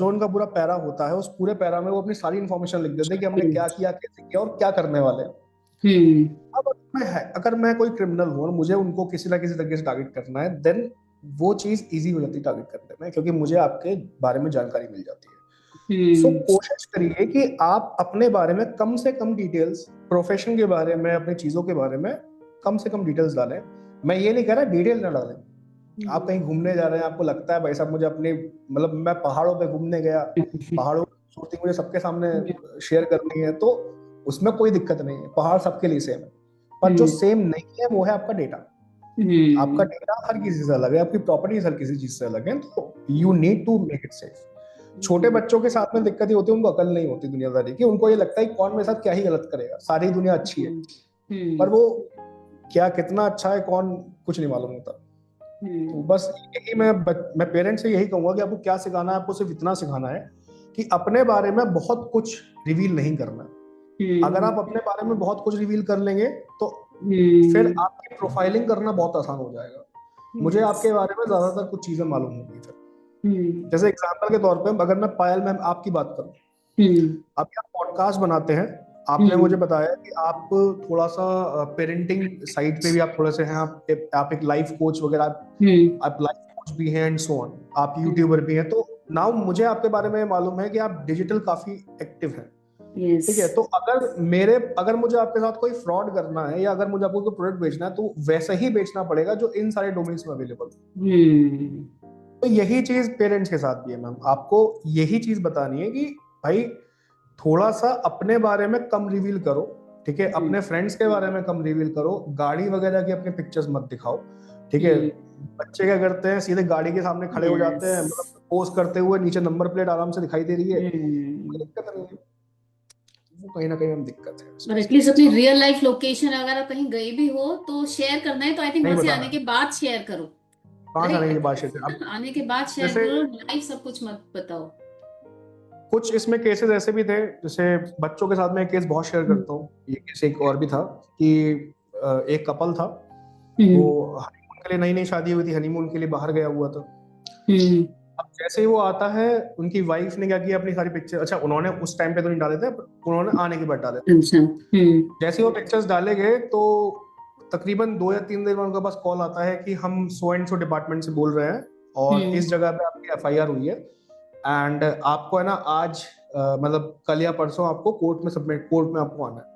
उनका पूरा पैरा होता है, उस पूरे पैरा में वो अपनी सारी इंफॉर्मेशन लिख देते हैं कि हमने क्या किया, कैसे किया और क्या करने वाले हैं। अब अगर मैं कोई क्रिमिनल हूँ और मुझे उनको किसी ना किसी तरीके से टारगेट करना है, देन वो चीज इजी हो जाती है टारगेट करने में, क्योंकि मुझे आपके बारे में जानकारी मिल जाती है। सो कोशिश करिए कि आप अपने बारे में कम से कम डिटेल्स, प्रोफेशन के बारे में, अपनी चीजों के बारे में कम से कम डिटेल्स डालें। मैं ये नहीं कह रहा डिटेल ना डालें। आप कहीं घूमने जा रहे हैं, आपको लगता है भाई साहब मुझे अपने, मतलब मैं पहाड़ों पे घूमने गया, पहाड़ों की खूबसूरती मुझे सबके सामने शेयर करनी है, तो उसमें कोई दिक्कत नहीं है, पहाड़ सबके लिए सेम है। पर जो सेम नहीं है वो है आपका डेटा। आपका डेटा हर किसी से अलग है, आपकी प्रॉपर्टीज हर किसी चीज से अलग है, तो you need to make it safe. छोटे बच्चों के साथ में दिक्कत ही होती है, उनको अकल नहीं होती दुनियादारी की, उनको ये लगता है कि कौन मेरे साथ क्या ही गलत करेगा, सारी दुनिया अच्छी है, पर वो क्या कितना अच्छा है कौन कुछ नहीं मालूम होता। तो बस यही मैं पेरेंट्स से यही कहूंगा कि आपको क्या सिखाना है, आपको सिर्फ इतना सिखाना है कि अपने बारे में बहुत कुछ रिवील नहीं करना है। अगर आप अपने बारे में बहुत कुछ रिवील कर लेंगे तो फिर आपकी प्रोफाइलिंग करना बहुत आसान हो जाएगा। मुझे आपके बारे में ज्यादातर कुछ चीजें मालूम होंगी फिर। जैसे एग्जांपल के तौर पे अगर मैं पायल मैम आपकी बात करूं, अभी आप पॉडकास्ट बनाते हैं, आपने मुझे बताया कि आप थोड़ा सा पेरेंटिंग साइड पे भी आप थोड़े से हैं, आप एक लाइफ कोच वगैरह, आप लाइफ कोच भी हैं एंड सो ऑन, आप यूट्यूबर भी हैं। तो नाउ मुझे आपके बारे में मालूम है कि आप डिजिटल काफी एक्टिव हैं। ठीक है, तो अगर मुझे आपके साथ कोई फ्रॉड करना है या अगर मुझे आपको कोई प्रोडक्ट बेचना है तो वैसा ही बेचना पड़ेगा जो इन सारे डोमेन्स में अवेलेबल। तो यही चीज पेरेंट्स के साथ भी है मैम, आपको यही चीज बतानी है कि भाई थोड़ा सा अपने बारे में कम रिवील करो, ठीक है, अपने फ्रेंड्स के बारे में कम रिवील करो, गाड़ी वगैरह की अपने पिक्चर्स मत दिखाओ, ठीक है। बच्चे क्या करते हैं, सीधे गाड़ी के सामने खड़े हो जाते हैं, मतलब पोस्ट करते हुए, नीचे नंबर प्लेट आराम से दिखाई दे रही है, कोई दिक्कत नहीं है। वो कहीं ना कहीं हम दिक्कत है, और एटलीस्ट अपनी रियल लाइफ लोकेशन अगर आप कहीं गए भी हो तो शेयर करना है तो आई थिंक वहां से आने के बाद शेयर करो, कहाँ से आने के बाद शेयर अब आने के बाद शेयर करो, लाइव सब कुछ मत बताओ। कुछ इसमें केसेस ऐसे भी थे, जैसे बच्चों के साथ में एक केस बहुत शेयर करता हूँ, ये केस एक और भी था कि एक कपल था, वो हनीमून के लिए, नई नई शादी हुई थी, हनीमून के लिए बाहर गया हुआ था। अब जैसे ही वो आता है, उनकी वाइफ ने क्या किया, अपनी सारी पिक्चर, अच्छा उन्होंने उस टाइम पे तो नहीं डाले थे, उन्होंने आने के बाद डाले थे। जैसे वो पिक्चर्स डाले गए तो तकरीबन 2 या 3 दिन में उनके पास कॉल आता है कि हम सो एंड सो डिपार्टमेंट से बोल रहे हैं और इस जगह पे आपकी एफआईआर हुई है एंड आपको है ना आज मतलब कल या परसों आपको कोर्ट में आपको आना है।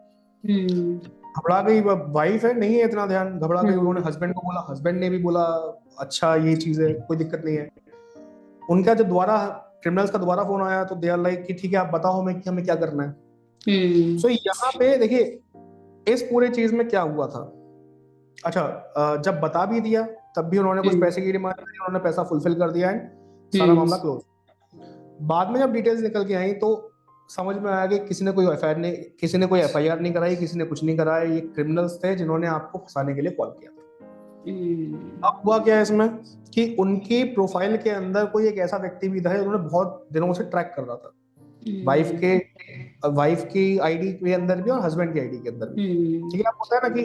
घबरा गई वाइफ है, नहीं है इतना ध्यान, घबरा गई, उन्होंने हस्बैंड को बोला, हस्बैंड ने भी बोला अच्छा ये चीज है, कोई दिक्कत नहीं है। उनका जब दोबारा क्रिमिनल्स का दोबारा फोन आया तो दे आर लाइक कि ठीक है आप बताओ हमें क्या करना है। सो यहाँ पे देखिए इस पूरे चीज में क्या हुआ था, अच्छा जब बता भी दिया तब भी उन्होंने कुछ पैसे की डिमांड करी, उन्होंने पैसा फुलफिल कर दिया एंड सारा मामला क्लोज। बाद में जब डिटेल्स निकल के आई तो समझ में आया कि किसी ने कोई एफआईआर नहीं कराई, किसी ने कुछ नहीं कराया, ये क्रिमिनल्स थे जिन्होंने आपको फंसाने के लिए कॉल किया था। अब हुआ क्या है इसमें कि उनकी प्रोफाइल के अंदर कोई एक ऐसा व्यक्ति भी था जिन्होंने बहुत दिनों से ट्रैक कर रहा था, वाइफ की आईडी के अंदर भी और हस्बैंड की आईडी के अंदर भी। ठीक है, आप होता है ना कि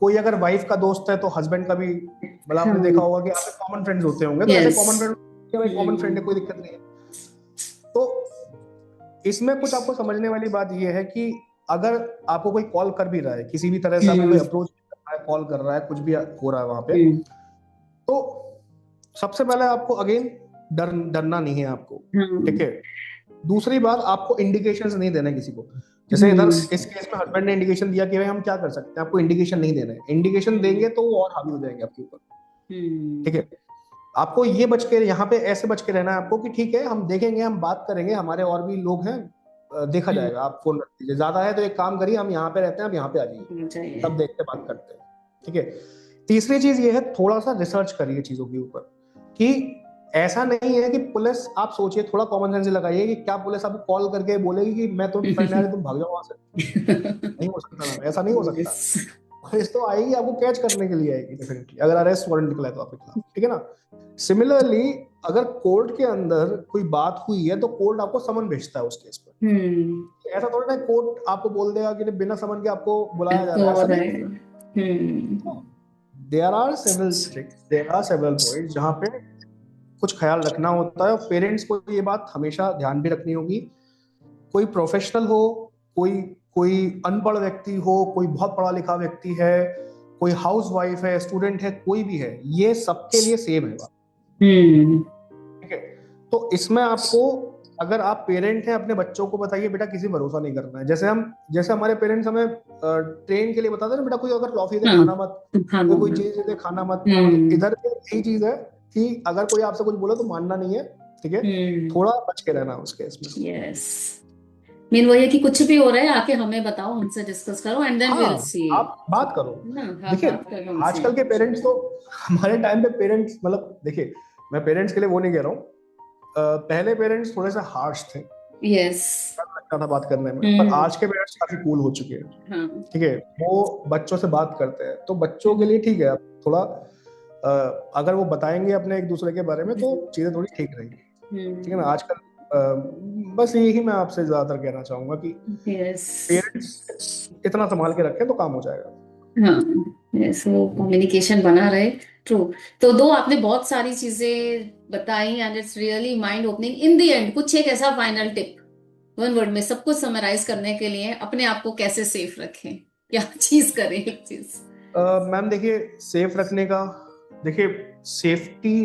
कोई अगर वाइफ का दोस्त है तो हस्बैंड का भी, मतलब आपने देखा होगा कि आपके कॉमन फ्रेंड्स होते होंगे, तो ऐसे कॉमन फ्रेंड है, कोई दिक्कत नहीं है। तो इसमें कुछ आपको समझने वाली बात यह है कि अगर आपको कोई कॉल कर भी रहा है, किसी भी तरह से आपको कोई अप्रोच कर रहा है, कॉल कर रहा है, कुछ भी हो रहा है वहां पे, तो सबसे पहले आपको अगेन डरना नहीं है आपको, ठीक है। दूसरी बात, आपको इंडिकेशंस नहीं देना है किसी को। जैसे इधर इस केस में हस्बैंड ने इंडिकेशन दिया कि भाई हम क्या कर सकते हैं, आपको इंडिकेशन नहीं देना है। इंडिकेशन देंगे तो वो और हावी हो जाएंगे आपके ऊपर, ठीक है। आपको ये बच के, यहाँ पे ऐसे बच के रहना है आपको कि ठीक है हम देखेंगे, हम बात करेंगे, हमारे और भी लोग हैं, देखा जाएगा, आप फोन रख दीजिए। ज्यादा है तो एक काम करिए, हम यहाँ पे रहते हैं, आप यहाँ पे आ जाइए, तब देख के बात करते हैं, ठीक है। तीसरी चीज ये है, थोड़ा सा रिसर्च करिए चीजों के ऊपर कि ऐसा नहीं है कि पुलिस, आप सोचिए, थोड़ा कॉमन सेंस लगाइए कि क्या पुलिस आपको कॉल करके बोलेगी कि मैं तुम पकड़ने आ रही, तुम भाग जाओ वहां से। नहीं हो सकता ना, ऐसा नहीं हो सकता। पुलिस तो आएगी, आपको कैच करने के लिए आएगी डेफिनेटली, अगर अरेस्ट वारंट निकला है तो आपके खिलाफ, ठीक है ना। सिमिलरली अगर कोर्ट के अंदर कोई बात हुई है तो कोर्ट आपको समन भेजता है उस केस पर। ऐसा थोड़ा ना कोर्ट आपको बोल देगा कि बिना समन के आपको बुलाया जा रहा है। देयर आर सेवरल पॉइंट्स जहां पे कुछ ख्याल रखना होता है। पेरेंट्स को ये बात हमेशा ध्यान भी रखनी होगी, कोई प्रोफेशनल हो, कोई अनपढ़ व्यक्ति हो, कोई बहुत पढ़ा लिखा व्यक्ति है, कोई हाउस वाइफ है, स्टूडेंट है, कोई भी है, ये सबके लिए सेम है बात, ठीक है। तो इसमें आपको, अगर आप पेरेंट हैं, अपने बच्चों को बताइए बेटा किसी भरोसा नहीं करना है। जैसे हमारे पेरेंट्स हमें ट्रेन के लिए बताते हैं ना, बेटा कोई अगर टॉफी दे खाना मत, कोई चीज दे खाना मत। इधर यही चीज है कि अगर कोई आपसे कुछ बोले तो मानना नहीं है, ठीक है, थोड़ा बच के रहना उसके इसमें। यस, मीन वो है कि कुछ भी हो रहा है आके हमें बताओ, हमसे डिस्कस करो and then we will see, आप बात करो। देखिए आजकल के पेरेंट्स तो, हमारे टाइम पे पेरेंट्स, मतलब देखिए मैं पेरेंट्स के लिए वो नहीं कह रहा हूँ, पहले पेरेंट्स थोड़े से हार्श थे, यस। लगता था बात करने में, पर आज के पेरेंट्स काफी कूल हो चुके हैं। हाँ। ठीक है, वो बच्चों से बात करते हैं, तो बच्चों के लिए ठीक है, थोड़ा अगर वो बताएंगे अपने एक दूसरे के बारे में तो चीजें थोड़ी ठीक रहेंगी। ठीक है ना, आजकल बस यही मैं आपसे ज्यादातर कहना चाहूंगा कि पेरेंट्स इतना संभाल के रखें तो काम हो जाएगा। हाँ, वो कम्युनिकेशन बना रहे। ट्रू। तो दो आपने बहुत सारी चीजें बताई and it's really mind opening. In the end कुछ एक ऐसा फाइनल टिप, वन वर्ड में सब कुछ समराइज करने के लिए, अपने आप को कैसे सेफ रखें, क्या चीज करें एक चीज? मैम देखिए, सेफ रखने का, देखिए सेफ्टी,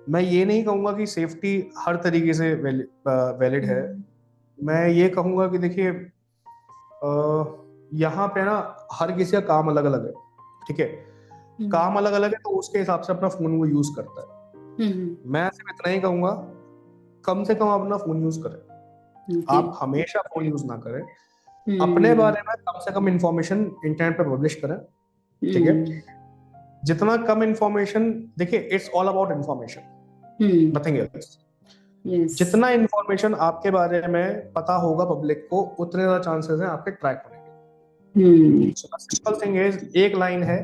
मैं ये नहीं कहूंगा कि सेफ्टी हर तरीके से वैलिड है। मैं ये कहूंगा कि देखिए यहाँ पे ना हर किसी का काम अलग अलग है। ठीक है, काम अलग अलग है, तो उसके हिसाब से अपना फोन वो यूज करता है। मैं सिर्फ इतना ही कहूंगा, कम से कम अपना फोन यूज करें। आप हमेशा फोन यूज ना करें। अपने बारे में कम से कम इंफॉर्मेशन इंटरनेट पे पब्लिश करें। ठीक है, जितना कम इंफॉर्मेशन, देखिए it's all about information, nothing else. जितना इंफॉर्मेशन आपके बारे में पता होगा पब्लिक को, उतने ज्यादा चांसेस हैं आपके ट्रैक होने के। सिंपल थिंग इज, एक लाइन है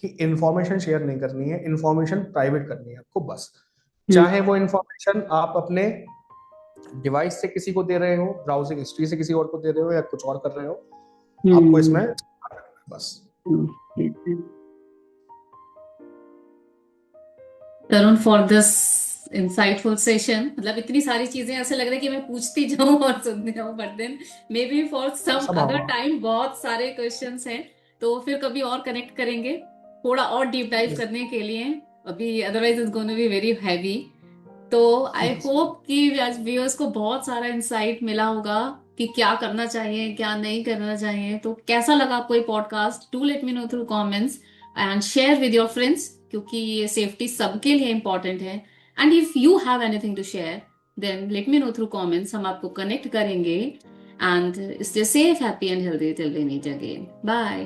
कि इंफॉर्मेशन शेयर नहीं करनी है, इंफॉर्मेशन प्राइवेट करनी है आपको बस। चाहे वो इंफॉर्मेशन आप अपने डिवाइस से किसी को दे रहे हो, ब्राउजिंग हिस्ट्री से किसी और को दे रहे हो, या कुछ और कर रहे हो, आपको इसमें बस। तरुण, फॉर दिस इंसाइटफुल सेशन, मतलब इतनी सारी चीजें ऐसे लग रहा है कि मैं पूछती जाऊं और सुनती जाऊं, but then may be for some other time बहुत सारे क्वेश्चंस हैं, तो फिर कभी और कनेक्ट करेंगे थोड़ा और डीप डाइव करने के लिए। अभी otherwise it's gonna be very heavy. तो आई होप कि आज व्यूअर्स को बहुत सारा इंसाइट मिला होगा कि क्या करना चाहिए, क्या नहीं करना चाहिए। तो कैसा लगा आपको ये podcast? Do let me know through comments and share with your friends, क्योंकि ये सेफ्टी सबके लिए इंपॉर्टेंट है। And if you have anything to share, then let me know through comments, हम आपको कनेक्ट करेंगे। And stay safe, happy and healthy till we meet again. Bye.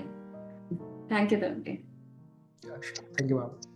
Thank you. Thank you ma'am.